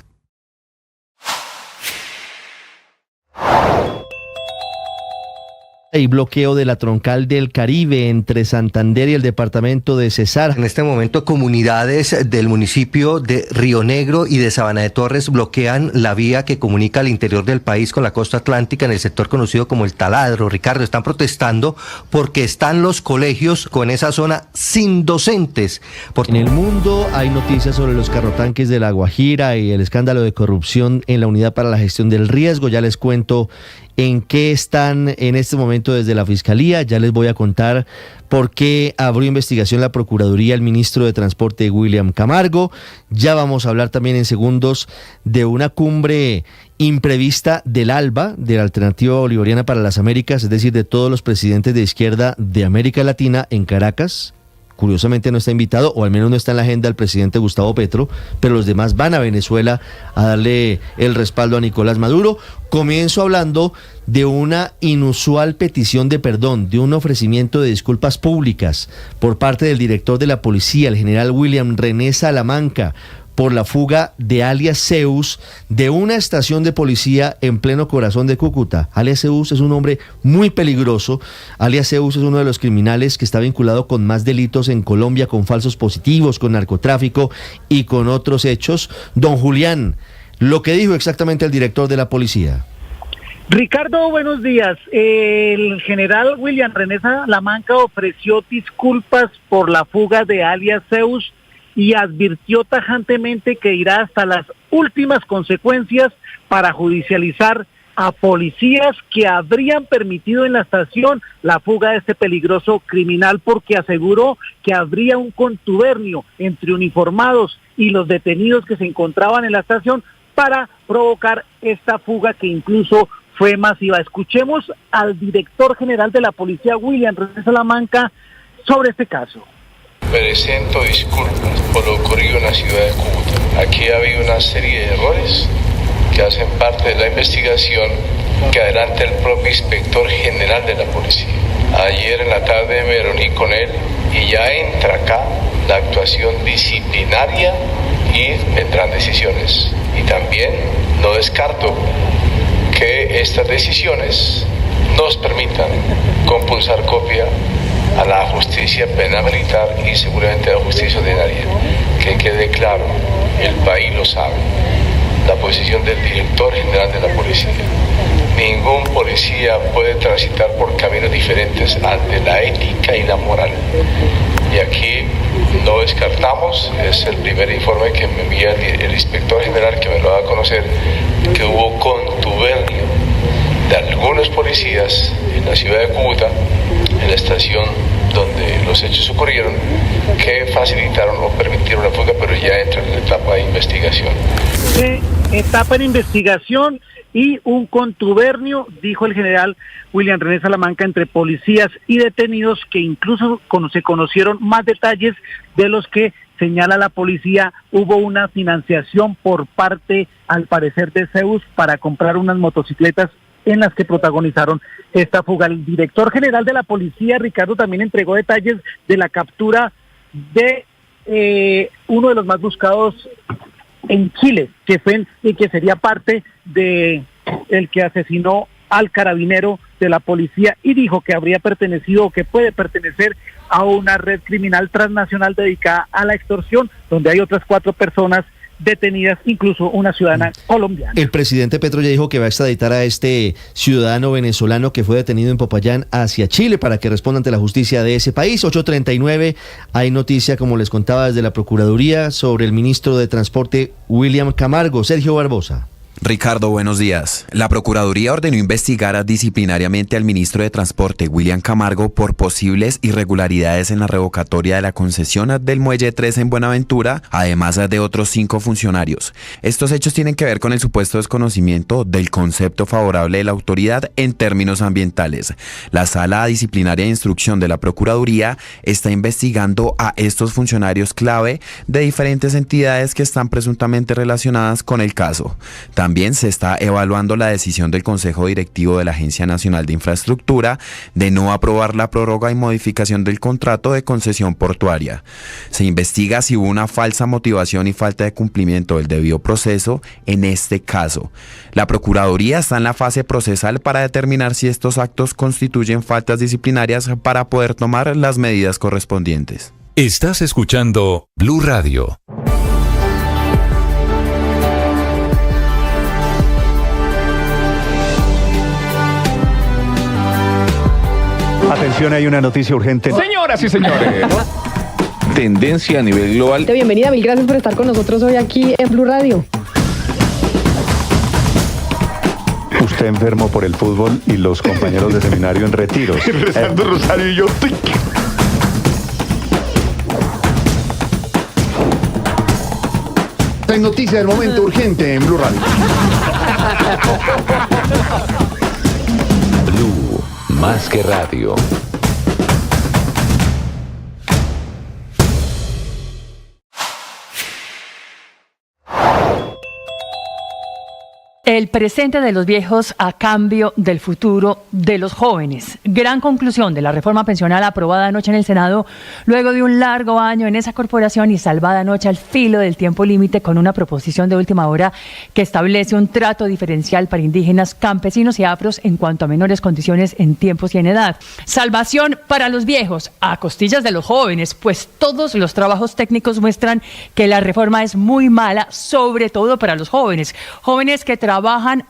Hay bloqueo de la troncal del Caribe entre Santander y el departamento de Cesar. En este momento, comunidades del municipio de Río Negro y de Sabana de Torres bloquean la vía que comunica al interior del país con la costa atlántica en el sector conocido como el Taladro. Ricardo, están protestando porque están los colegios con esa zona sin docentes. En el mundo hay noticias sobre los carrotanques de La Guajira y el escándalo de corrupción en la Unidad para la Gestión del Riesgo. Ya les cuento en qué están en este momento desde la Fiscalía. Ya les voy a contar por qué abrió investigación la Procuraduría el ministro de Transporte William Camargo. Ya vamos a hablar también en segundos de una cumbre imprevista del ALBA, de la Alternativa Bolivariana para las Américas, es decir, de todos los presidentes de izquierda de América Latina en Caracas. Curiosamente no está invitado, o al menos no está en la agenda el presidente Gustavo Petro, pero los demás van a Venezuela a darle el respaldo a Nicolás Maduro. Comienzo hablando de una inusual petición de perdón, de un ofrecimiento de disculpas públicas por parte del director de la policía, el general William René Salamanca, por la fuga de alias Zeus de una estación de policía en pleno corazón de Cúcuta. Alias Zeus es un hombre muy peligroso. Alias Zeus es uno de los criminales que está vinculado con más delitos en Colombia, con falsos positivos, con narcotráfico y con otros hechos. Don Julián, lo que dijo exactamente el director de la policía. Ricardo, buenos días. El general William René Salamanca ofreció disculpas por la fuga de alias Zeus y advirtió tajantemente que irá hasta las últimas consecuencias para judicializar a policías que habrían permitido en la estación la fuga de este peligroso criminal, porque aseguró que habría un contubernio entre uniformados y los detenidos que se encontraban en la estación para provocar esta fuga que incluso fue masiva. Escuchemos al director general de la policía, William René Salamanca, sobre este caso. Presento disculpas por lo ocurrido en la ciudad de Cúcuta. Aquí ha habido una serie de errores que hacen parte de la investigación que adelanta el propio inspector general de la policía. Ayer en la tarde me reuní con él y ya entra acá la actuación disciplinaria y vendrán decisiones. Y también no descarto que estas decisiones nos permitan compulsar copia a la justicia penal militar y seguramente a la justicia ordinaria. Que quede claro, el país lo sabe, la posición del director general de la policía. Ningún policía puede transitar por caminos diferentes ante la ética y la moral. Y aquí no descartamos, es el primer informe que me envía el inspector general, que me lo da a conocer, que hubo contubernio de algunos policías en la ciudad de Cúcuta, en la estación donde los hechos ocurrieron, que facilitaron o permitieron la fuga, pero ya entra en la etapa de investigación. Etapa de investigación y un contubernio, dijo el general William René Salamanca, entre policías y detenidos, que incluso se conocieron más detalles de los que señala la policía. Hubo una financiación por parte, al parecer, de Zeus para comprar unas motocicletas en las que protagonizaron esta fuga. El director general de la policía, Ricardo, también entregó detalles de la captura de uno de los más buscados en Chile, que fue y que sería parte de el que asesinó al carabinero de la policía, y dijo que habría pertenecido o que puede pertenecer a una red criminal transnacional dedicada a la extorsión, donde hay otras 4 personas detenidas, incluso una ciudadana colombiana. El presidente Petro ya dijo que va a extraditar a este ciudadano venezolano que fue detenido en Popayán hacia Chile para que responda ante la justicia de ese país. 8:39, hay noticia, como les contaba, desde la Procuraduría sobre el ministro de Transporte William Camargo. Sergio Barbosa. Ricardo, buenos días. La Procuraduría ordenó investigar disciplinariamente al ministro de Transporte, William Camargo, por posibles irregularidades en la revocatoria de la concesión del Muelle 3 en Buenaventura, además de otros 5 funcionarios. Estos hechos tienen que ver con el supuesto desconocimiento del concepto favorable de la autoridad en términos ambientales. La Sala Disciplinaria de Instrucción de la Procuraduría está investigando a estos funcionarios clave de diferentes entidades que están presuntamente relacionadas con el caso. También se está evaluando la decisión del Consejo Directivo de la Agencia Nacional de Infraestructura de no aprobar la prórroga y modificación del contrato de concesión portuaria. Se investiga si hubo una falsa motivación y falta de cumplimiento del debido proceso en este caso. La Procuraduría está en la fase procesal para determinar si estos actos constituyen faltas disciplinarias para poder tomar las medidas correspondientes. Estás escuchando Blue Radio. Atención, hay una noticia urgente. Señoras y señores. Tendencia a nivel global. Bienvenida, mil gracias por estar con nosotros hoy aquí en Blue Radio. Usted enfermo por el fútbol y los compañeros de seminario en retiro. Rezando rosario y yo. Hay noticia del momento urgente en Blue Radio. Blue, más que radio. El presente de los viejos a cambio del futuro de los jóvenes. Gran conclusión de la reforma pensional aprobada anoche en el Senado, luego de un largo año en esa corporación y salvada anoche al filo del tiempo límite con una proposición de última hora que establece un trato diferencial para indígenas, campesinos y afros en cuanto a menores condiciones en tiempos y en edad. Salvación para los viejos a costillas de los jóvenes, pues todos los trabajos técnicos muestran que la reforma es muy mala, sobre todo para los jóvenes. Jóvenes que trabajan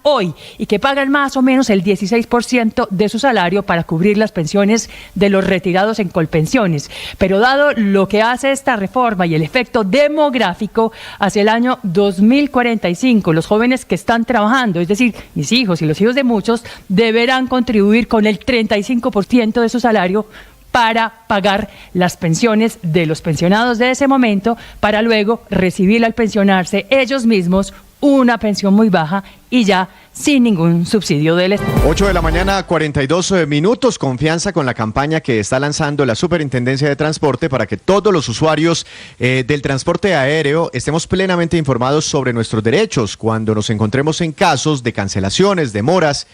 hoy y que pagan más o menos el 16% de su salario para cubrir las pensiones de los retirados en Colpensiones. Pero dado lo que hace esta reforma y el efecto demográfico, hacia el año 2045, los jóvenes que están trabajando, es decir, mis hijos y los hijos de muchos, deberán contribuir con el 35% de su salario para pagar las pensiones de los pensionados de ese momento, para luego recibir al pensionarse ellos mismos una pensión muy baja y ya sin ningún subsidio del Estado. 8 de la mañana, 42 minutos. Confianza con la campaña que está lanzando la Superintendencia de Transporte para que todos los usuarios del transporte aéreo estemos plenamente informados sobre nuestros derechos cuando nos encontremos en casos de cancelaciones, demoras,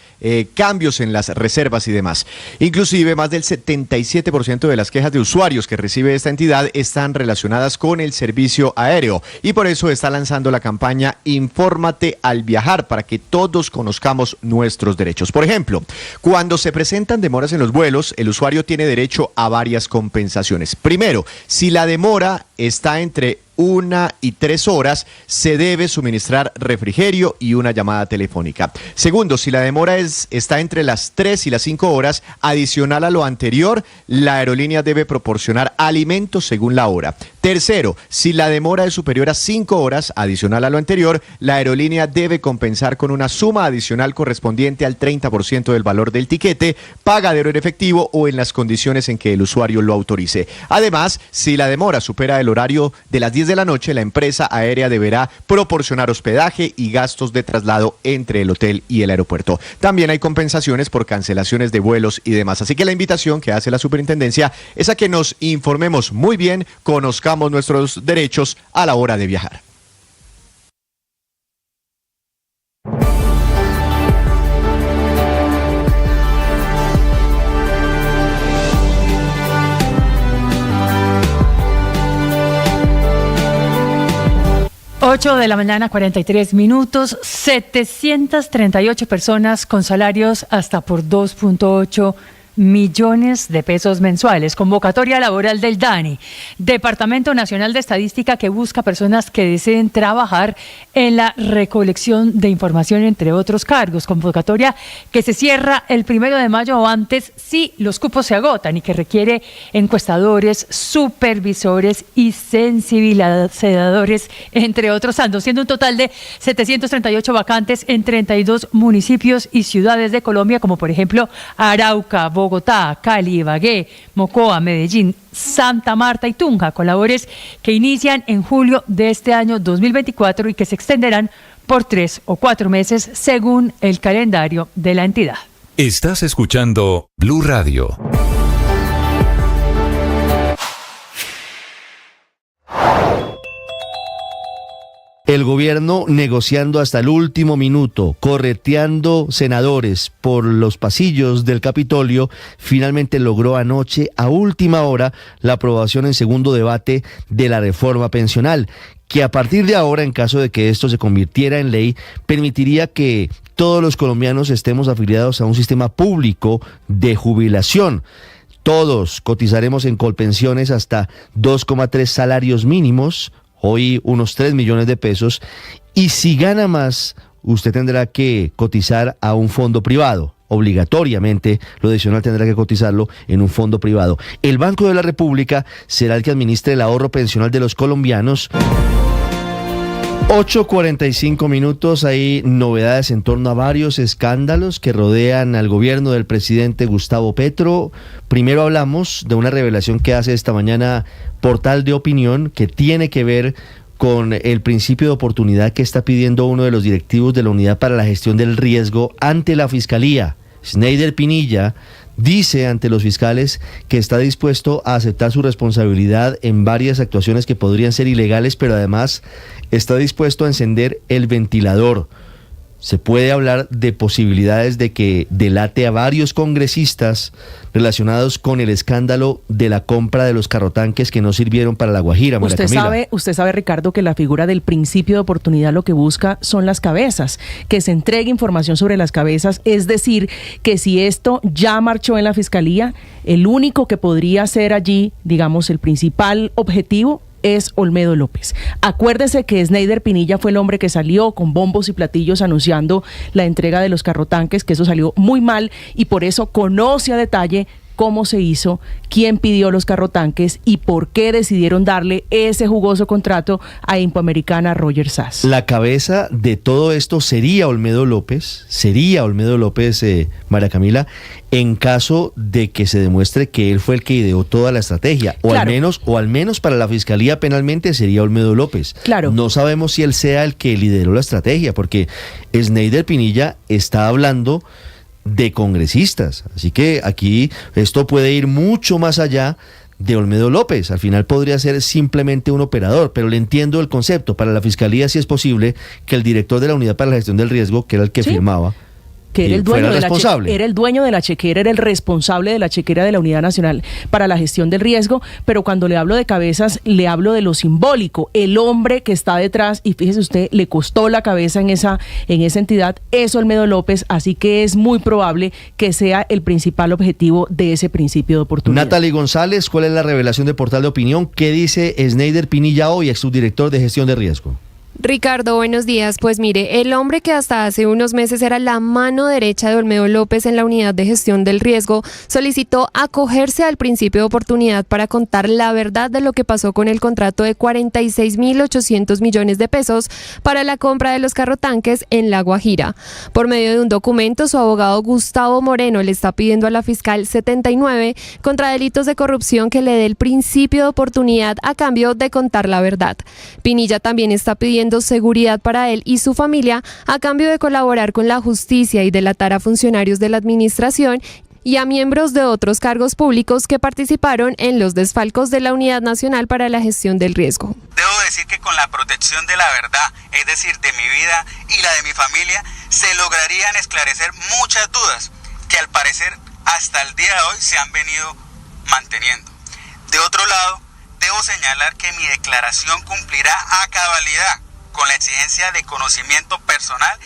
cambios en las reservas y demás. Inclusive más del 77% de las quejas de usuarios que recibe esta entidad están relacionadas con el servicio aéreo y por eso está lanzando la campaña Infórmate al viajar, para que todos conozcamos nuestros derechos. Por ejemplo, cuando se presentan demoras en los vuelos, el usuario tiene derecho a varias compensaciones. Primero, si la demora está entre 1 y 3 horas, se debe suministrar refrigerio y una llamada telefónica. Segundo, si la demora está entre las 3 y las 5 horas, adicional a lo anterior, la aerolínea debe proporcionar alimentos según la hora. Tercero, si la demora es superior a 5 horas, adicional a lo anterior, la aerolínea debe compensar con una suma adicional correspondiente al 30% del valor del tiquete, pagadero en efectivo o en las condiciones en que el usuario lo autorice. Además, si la demora supera el horario de las 10 de la noche, la empresa aérea deberá proporcionar hospedaje y gastos de traslado entre el hotel y el aeropuerto. También hay compensaciones por cancelaciones de vuelos y demás. Así que la invitación que hace la superintendencia es a que nos informemos muy bien, conozcamos nuestros derechos a la hora de viajar. Ocho de la mañana, 43 minutos, 738 personas con salarios hasta por 2.8 millones de pesos mensuales. Convocatoria laboral del DANE, Departamento Nacional de Estadística, que busca personas que deseen trabajar en la recolección de información, entre otros cargos. Convocatoria que se cierra el 1 de mayo o antes si los cupos se agotan, y que requiere encuestadores, supervisores y sensibilizadores, entre otros tantos, siendo un total de 738 vacantes en 32 municipios y ciudades de Colombia, como por ejemplo Arauca, Bogotá, Cali, Ibagué, Mocoa, Medellín, Santa Marta y Tunja, con labores que inician en julio de este año 2024 y que se extenderán por 3 o 4 meses según el calendario de la entidad. Estás escuchando Blue Radio. El gobierno negociando hasta el último minuto, correteando senadores por los pasillos del Capitolio, finalmente logró anoche a última hora la aprobación en segundo debate de la reforma pensional, que a partir de ahora, en caso de que esto se convirtiera en ley, permitiría que todos los colombianos estemos afiliados a un sistema público de jubilación. Todos cotizaremos en Colpensiones hasta 2,3 salarios mínimos, hoy unos 3 millones de pesos, y si gana más, usted tendrá que cotizar a un fondo privado. Obligatoriamente, lo adicional tendrá que cotizarlo en un fondo privado. El Banco de la República será el que administre el ahorro pensional de los colombianos. 8:45 minutos, hay novedades en torno a varios escándalos que rodean al gobierno del presidente Gustavo Petro. Primero hablamos de una revelación que hace esta mañana Portal de Opinión, que tiene que ver con el principio de oportunidad que está pidiendo uno de los directivos de la Unidad para la Gestión del Riesgo ante la Fiscalía. Sneider Pinilla dice ante los fiscales que está dispuesto a aceptar su responsabilidad en varias actuaciones que podrían ser ilegales, pero además está dispuesto a encender el ventilador. Se puede hablar de posibilidades de que delate a varios congresistas relacionados con el escándalo de la compra de los carrotanques que no sirvieron para La Guajira. Usted sabe, Ricardo, que la figura del principio de oportunidad lo que busca son las cabezas, que se entregue información sobre las cabezas, es decir, que si esto ya marchó en la Fiscalía, el único que podría ser allí, digamos, el principal objetivo es Olmedo López. Acuérdese que Sneider Pinilla fue el hombre que salió con bombos y platillos anunciando la entrega de los carrotanques, que eso salió muy mal, y por eso conoce a detalle cómo se hizo, quién pidió los carrotanques y por qué decidieron darle ese jugoso contrato a Impoamericana Roger Sass. La cabeza de todo esto sería Olmedo López, María Camila, en caso de que se demuestre que él fue el que ideó toda la estrategia, o claro, al menos para la Fiscalía penalmente sería Olmedo López. Claro. No sabemos si él sea el que lideró la estrategia, porque Sneider Pinilla está hablando de congresistas, así que aquí esto puede ir mucho más allá de Olmedo López. Al final podría ser simplemente un operador, pero le entiendo el concepto. Para la Fiscalía sí es posible que el director de la Unidad para la Gestión del Riesgo, que era el que firmaba, que era el dueño de era el dueño de la chequera, era el responsable de la chequera de la Unidad Nacional para la Gestión del Riesgo, pero cuando le hablo de cabezas, le hablo de lo simbólico, el hombre que está detrás, y fíjese usted, le costó la cabeza en esa entidad, es Olmedo López, así que es muy probable que sea el principal objetivo de ese principio de oportunidad. Natalie González, ¿cuál es la revelación de Portal de Opinión? ¿Ququé dice Sneider Pinilla hoy, ex subdirector de Gestión de Riesgo? Ricardo, buenos días. Pues mire, el hombre que hasta hace unos meses era la mano derecha de Olmedo López en la Unidad de Gestión del Riesgo solicitó acogerse al principio de oportunidad para contar la verdad de lo que pasó con el contrato de 46.800 millones de pesos para la compra de los carrotanques en La Guajira. Por medio de un documento, su abogado Gustavo Moreno le está pidiendo a la fiscal 79 contra delitos de corrupción que le dé el principio de oportunidad a cambio de contar la verdad. Pinilla también está pidiendo seguridad para él y su familia a cambio de colaborar con la justicia y delatar a funcionarios de la administración y a miembros de otros cargos públicos que participaron en los desfalcos de la Unidad Nacional para la Gestión del Riesgo. Debo decir que con la protección de la verdad, es decir, de mi vida y la de mi familia, se lograrían esclarecer muchas dudas que al parecer hasta el día de hoy se han venido manteniendo. De otro lado, debo señalar que mi declaración cumplirá a cabalidad con la exigencia de conocimiento personal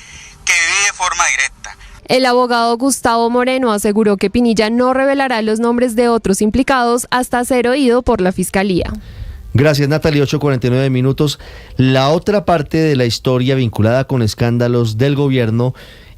que viví de forma directa. El abogado Gustavo Moreno aseguró que Pinilla no revelará los nombres de otros implicados hasta ser oído por la Fiscalía. Gracias, Natalie. 8:49 minutos. La otra parte de la historia vinculada con escándalos del gobierno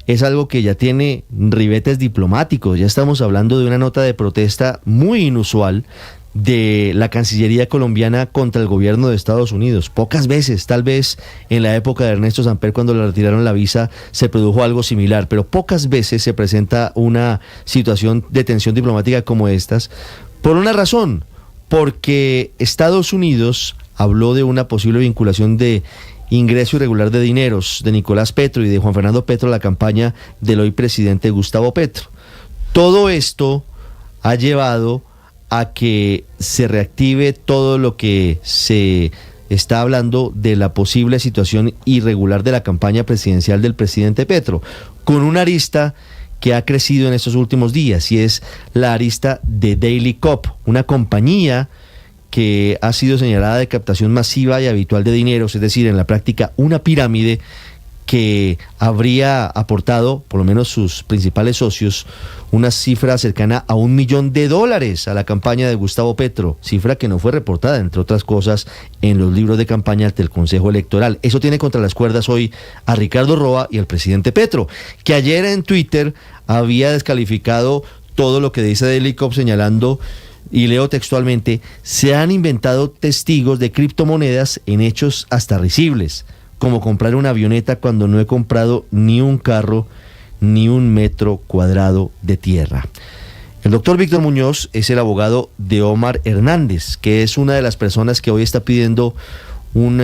es algo que ya tiene ribetes diplomáticos. Ya estamos hablando de una nota de protesta muy inusual de la Cancillería colombiana contra el gobierno de Estados Unidos. Pocas veces, tal vez en la época de Ernesto Samper, cuando le retiraron la visa, se produjo algo similar, pero pocas veces se presenta una situación de tensión diplomática como estas, por una razón, porque Estados Unidos habló de una posible vinculación de ingreso irregular de dineros de Nicolás Petro y de Juan Fernando Petro a la campaña del hoy presidente Gustavo Petro. Todo esto ha llevado a que se reactive todo lo que se está hablando de la posible situación irregular de la campaña presidencial del presidente Petro, con una arista que ha crecido en estos últimos días, y es la arista de Daily Cop, una compañía que ha sido señalada de captación masiva y habitual de dineros, es decir, en la práctica una pirámide que habría aportado, por lo menos sus principales socios, una cifra cercana a $1 millón a la campaña de Gustavo Petro, cifra que no fue reportada, entre otras cosas, en los libros de campaña del Consejo Electoral. Eso tiene contra las cuerdas hoy a Ricardo Roa y al presidente Petro, que ayer en Twitter había descalificado todo lo que dice Daily Cop, señalando, y leo textualmente: se han inventado testigos de criptomonedas en hechos hasta risibles, como comprar una avioneta cuando no he comprado ni un carro ni un metro cuadrado de tierra. El doctor Víctor Muñoz es el abogado de Omar Hernández, que es una de las personas que hoy está pidiendo un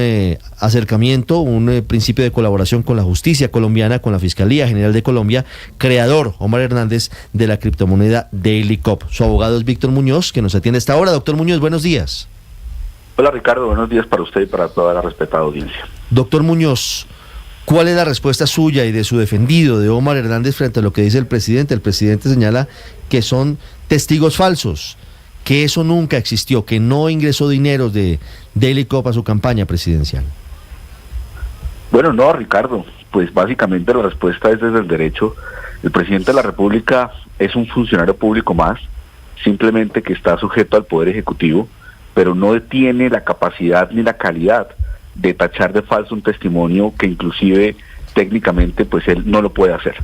acercamiento, un principio de colaboración con la justicia colombiana, con la Fiscalía General de Colombia. Creador, Omar Hernández, de la criptomoneda Daily Cop. Su abogado es Víctor Muñoz, que nos atiende a esta hora. Doctor Muñoz, buenos días. Hola Ricardo, buenos días para usted y para toda la respetada audiencia. Doctor Muñoz, ¿cuál es la respuesta suya y de su defendido, de Omar Hernández, frente a lo que dice el presidente? El presidente señala que son testigos falsos, que eso nunca existió, que no ingresó dinero de Daily Cop a su campaña presidencial. Bueno, no, Ricardo, pues básicamente la respuesta es desde el derecho. El presidente de la República es un funcionario público más, simplemente que está sujeto al Poder Ejecutivo, pero no tiene la capacidad ni la calidad de tachar de falso un testimonio que inclusive técnicamente pues él no lo puede hacer.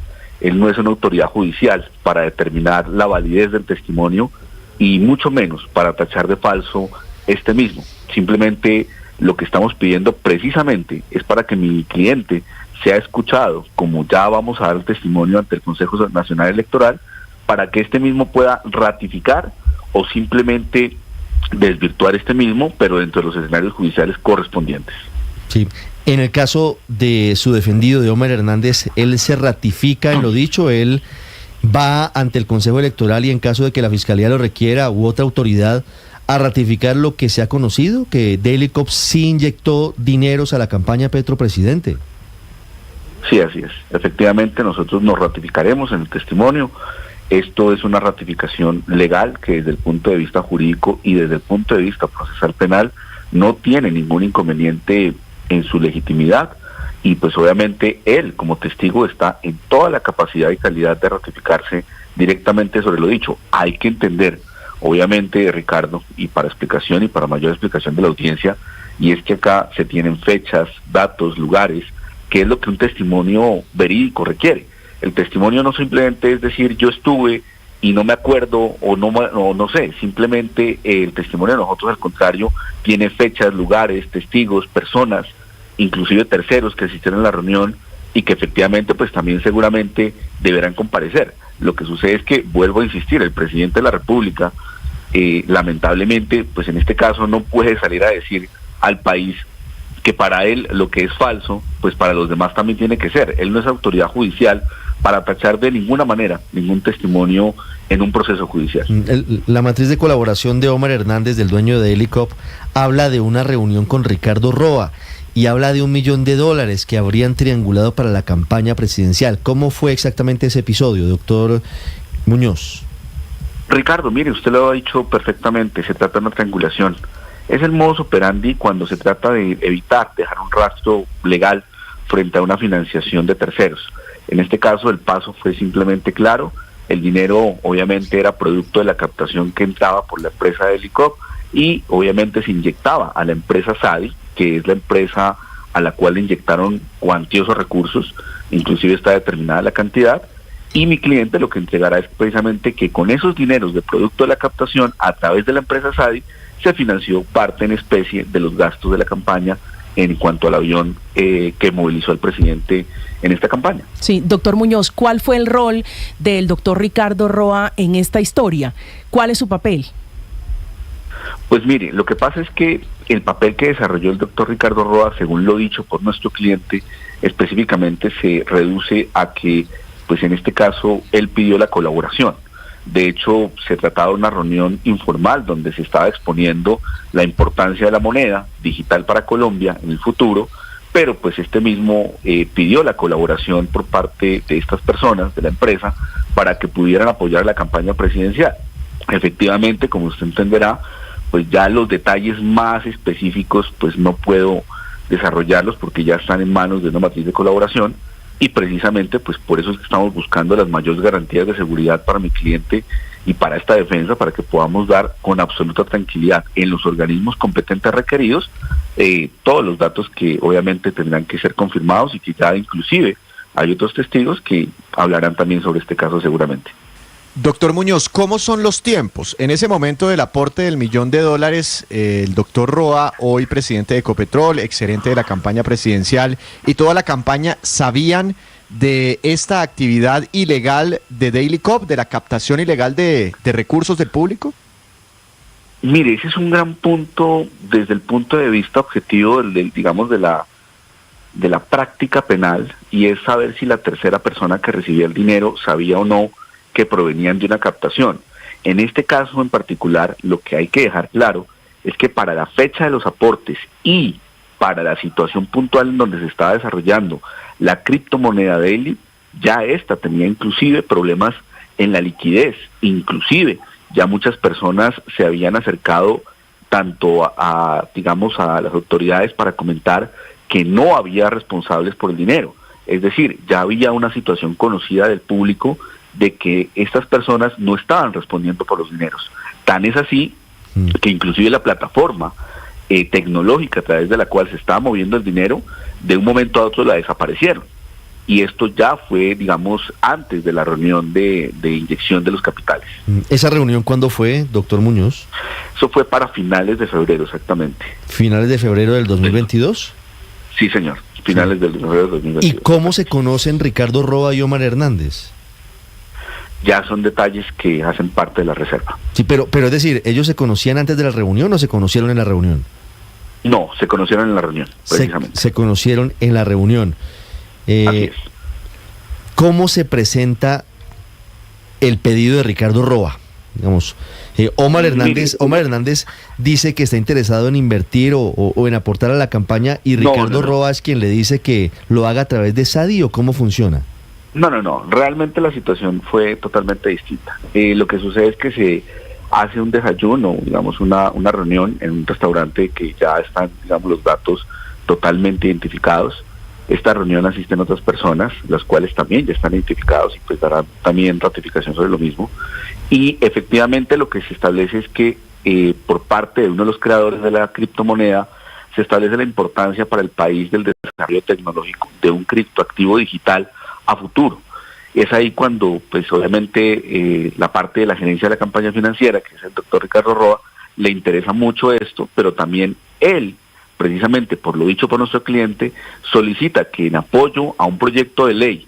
Él no es una autoridad judicial para determinar la validez del testimonio y mucho menos para tachar de falso este mismo. Simplemente lo que estamos pidiendo precisamente es para que mi cliente sea escuchado, como ya vamos a dar el testimonio ante el Consejo Nacional Electoral, para que este mismo pueda ratificar o simplemente desvirtuar este mismo, pero dentro de los escenarios judiciales correspondientes. Sí. En el caso de su defendido, de Omar Hernández, ¿él se ratifica en lo dicho? ¿Él va ante el Consejo Electoral y en caso de que la Fiscalía lo requiera u otra autoridad a ratificar lo que se ha conocido, que Daily Cop sí inyectó dineros a la campaña Petro presidente? Sí, así es. Efectivamente, nosotros nos ratificaremos en el testimonio. Esto es una ratificación legal que desde el punto de vista jurídico y desde el punto de vista procesal penal no tiene ningún inconveniente en su legitimidad, y pues obviamente él como testigo está en toda la capacidad y calidad de ratificarse directamente sobre lo dicho. Hay que entender, obviamente, Ricardo, y para explicación y para mayor explicación de la audiencia, y es que acá se tienen fechas, datos, lugares, que es lo que un testimonio verídico requiere. El testimonio no simplemente es decir yo estuve y no me acuerdo o no sé, simplemente el testimonio de nosotros al contrario tiene fechas, lugares, testigos, personas, inclusive terceros que asistieron a la reunión y que efectivamente pues también seguramente deberán comparecer. Lo que sucede es que, vuelvo a insistir, el presidente de la República lamentablemente pues en este caso no puede salir a decir al país que para él lo que es falso, pues para los demás también tiene que ser. Él no es autoridad judicial para tachar de ninguna manera ningún testimonio en un proceso judicial. La matriz de colaboración de Omar Hernández, del dueño de Daily Cop, habla de una reunión con Ricardo Roa y habla de $1 millón que habrían triangulado para la campaña presidencial. ¿Cómo fue exactamente ese episodio, doctor Muñoz? Ricardo, mire, usted lo ha dicho perfectamente, se trata de una triangulación. Es el modus operandi cuando se trata de evitar dejar un rastro legal frente a una financiación de terceros. En este caso el paso fue simplemente claro, el dinero obviamente era producto de la captación que entraba por la empresa Daily Corp y obviamente se inyectaba a la empresa SADI, que es la empresa a la cual le inyectaron cuantiosos recursos, inclusive está determinada la cantidad, y mi cliente lo que entregará es precisamente que con esos dineros de producto de la captación a través de la empresa SADI se financió parte en especie de los gastos de la campaña en cuanto al avión que movilizó al presidente en esta campaña. Sí, doctor Muñoz, ¿cuál fue el rol del doctor Ricardo Roa en esta historia? ¿Cuál es su papel? Pues mire, lo que pasa es que el papel que desarrolló el doctor Ricardo Roa, según lo dicho por nuestro cliente, específicamente se reduce a que, pues en este caso, él pidió la colaboración. De hecho, se trataba de una reunión informal donde se estaba exponiendo la importancia de la moneda digital para Colombia en el futuro, pero pues este mismo pidió la colaboración por parte de estas personas, de la empresa, para que pudieran apoyar la campaña presidencial. Efectivamente, como usted entenderá, pues ya los detalles más específicos pues no puedo desarrollarlos porque ya están en manos de una matriz de colaboración, y precisamente pues por eso es que estamos buscando las mayores garantías de seguridad para mi cliente y para esta defensa, para que podamos dar con absoluta tranquilidad en los organismos competentes requeridos todos los datos que obviamente tendrán que ser confirmados y que ya inclusive hay otros testigos que hablarán también sobre este caso seguramente. Doctor Muñoz, ¿cómo son los tiempos? En ese momento del aporte del $1.000.000, el doctor Roa, hoy presidente de Ecopetrol, exgerente de la campaña presidencial, y toda la campaña, ¿sabían de esta actividad ilegal de Daily Corp, de la captación ilegal de recursos del público? Mire, ese es un gran punto desde el punto de vista objetivo digamos de la práctica penal, y es saber si la tercera persona que recibía el dinero sabía o no que provenían de una captación. En este caso en particular, lo que hay que dejar claro es que para la fecha de los aportes y para la situación puntual en donde se estaba desarrollando la criptomoneda Daily, ya esta tenía inclusive problemas en la liquidez. Inclusive ya muchas personas se habían acercado tanto a las autoridades para comentar que no había responsables por el dinero. Es decir, ya había una situación conocida del público de que estas personas no estaban respondiendo por los dineros. Tan es así que inclusive la plataforma tecnológica a través de la cual se estaba moviendo el dinero, de un momento a otro la desaparecieron. Y esto ya fue, digamos, antes de la reunión de inyección de los capitales. ¿Esa reunión cuándo fue, doctor Muñoz? Eso fue para finales de febrero, exactamente. ¿Finales de febrero del 2022? Sí, señor, finales de febrero del 2022. ¿Y cómo se conocen Ricardo Roa y Omar Hernández? Ya son detalles que hacen parte de la reserva. Sí, pero es decir, ¿ellos se conocían antes de la reunión o se conocieron en la reunión? No, se conocieron en la reunión, precisamente. Se conocieron en la reunión. Así es. ¿Cómo se presenta el pedido de Ricardo Roa? Digamos, Omar Hernández dice que está interesado en invertir o en aportar a la campaña, y Ricardo Roa es quien le dice que lo haga a través de SADI, ¿o cómo funciona? No, realmente la situación fue totalmente distinta. Lo que sucede es que se hace un desayuno, digamos una reunión en un restaurante que ya están, digamos, los datos totalmente identificados. Esta reunión asisten otras personas, las cuales también ya están identificados y pues darán también ratificación sobre lo mismo. Y efectivamente lo que se establece es que por parte de uno de los creadores de la criptomoneda se establece la importancia para el país del desarrollo tecnológico de un criptoactivo digital a futuro. Es ahí cuando, pues obviamente, la parte de la gerencia de la campaña financiera, que es el doctor Ricardo Roa, le interesa mucho esto, pero también él, precisamente por lo dicho por nuestro cliente, solicita que en apoyo a un proyecto de ley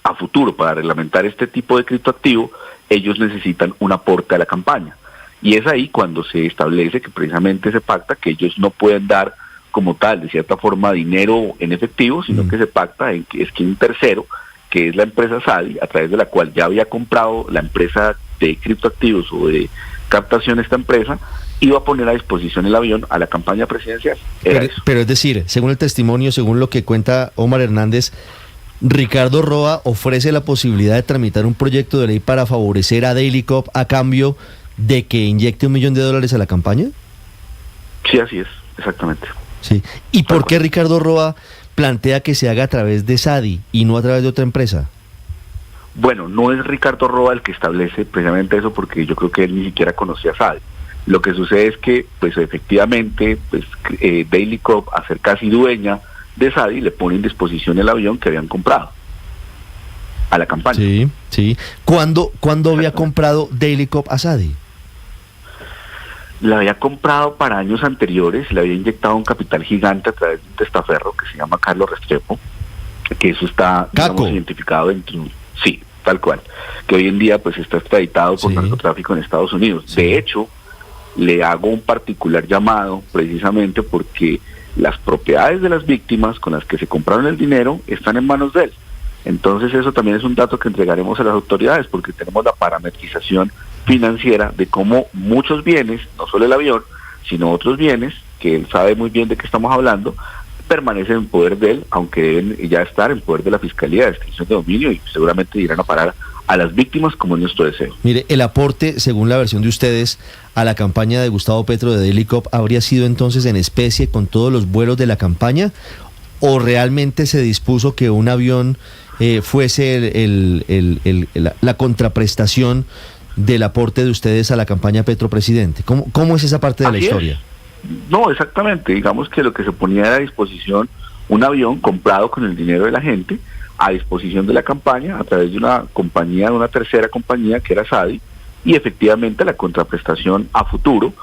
a futuro para reglamentar este tipo de criptoactivo, ellos necesitan un aporte a la campaña. Y es ahí cuando se establece que precisamente se pacta que ellos no pueden dar como tal, de cierta forma, dinero en efectivo, sino que se pacta en que es que un tercero, que es la empresa SADI, a través de la cual ya había comprado la empresa de criptoactivos o de captación esta empresa, iba a poner a disposición el avión a la campaña presidencial. Pero es decir, según el testimonio, según lo que cuenta Omar Hernández, Ricardo Roa ofrece la posibilidad de tramitar un proyecto de ley para favorecer a Daily Corp a cambio de que inyecte $1 millón a la campaña. Sí, así es, exactamente. Sí. ¿Y por qué Ricardo Roa plantea que se haga a través de SADI y no a través de otra empresa? Bueno, no es Ricardo Roa el que establece precisamente eso, porque yo creo que él ni siquiera conocía SADI. Lo que sucede es que, pues efectivamente, pues Daily Corp, a ser casi dueña de SADI, le pone en disposición el avión que habían comprado a la campaña. Sí, sí. ¿Cuándo había comprado Daily Corp a SADI? La había comprado para años anteriores, le había inyectado un capital gigante a través de un testaferro que se llama Carlos Restrepo, que eso está, digamos, identificado dentro, sí, tal cual, que hoy en día pues está extraditado por narcotráfico en Estados Unidos. Sí. De hecho, le hago un particular llamado precisamente porque las propiedades de las víctimas con las que se compraron el dinero están en manos de él. Entonces eso también es un dato que entregaremos a las autoridades, porque tenemos la parametrización financiera de cómo muchos bienes, no solo el avión, sino otros bienes, que él sabe muy bien de qué estamos hablando, permanecen en poder de él, aunque deben ya estar en poder de la Fiscalía de Extinción de Dominio, y seguramente irán a parar a las víctimas, como es nuestro deseo. Mire, el aporte, según la versión de ustedes, a la campaña de Gustavo Petro de Daily Corp habría sido entonces en especie con todos los vuelos de la campaña, ¿o realmente se dispuso que un avión fuese la contraprestación del aporte de ustedes a la campaña Petro Presidente? ¿Cómo es esa parte de la historia? No, exactamente. Digamos que lo que se ponía era a disposición un avión comprado con el dinero de la gente, a disposición de la campaña a través de una compañía, de una tercera compañía que era SADI, y efectivamente la contraprestación a futuro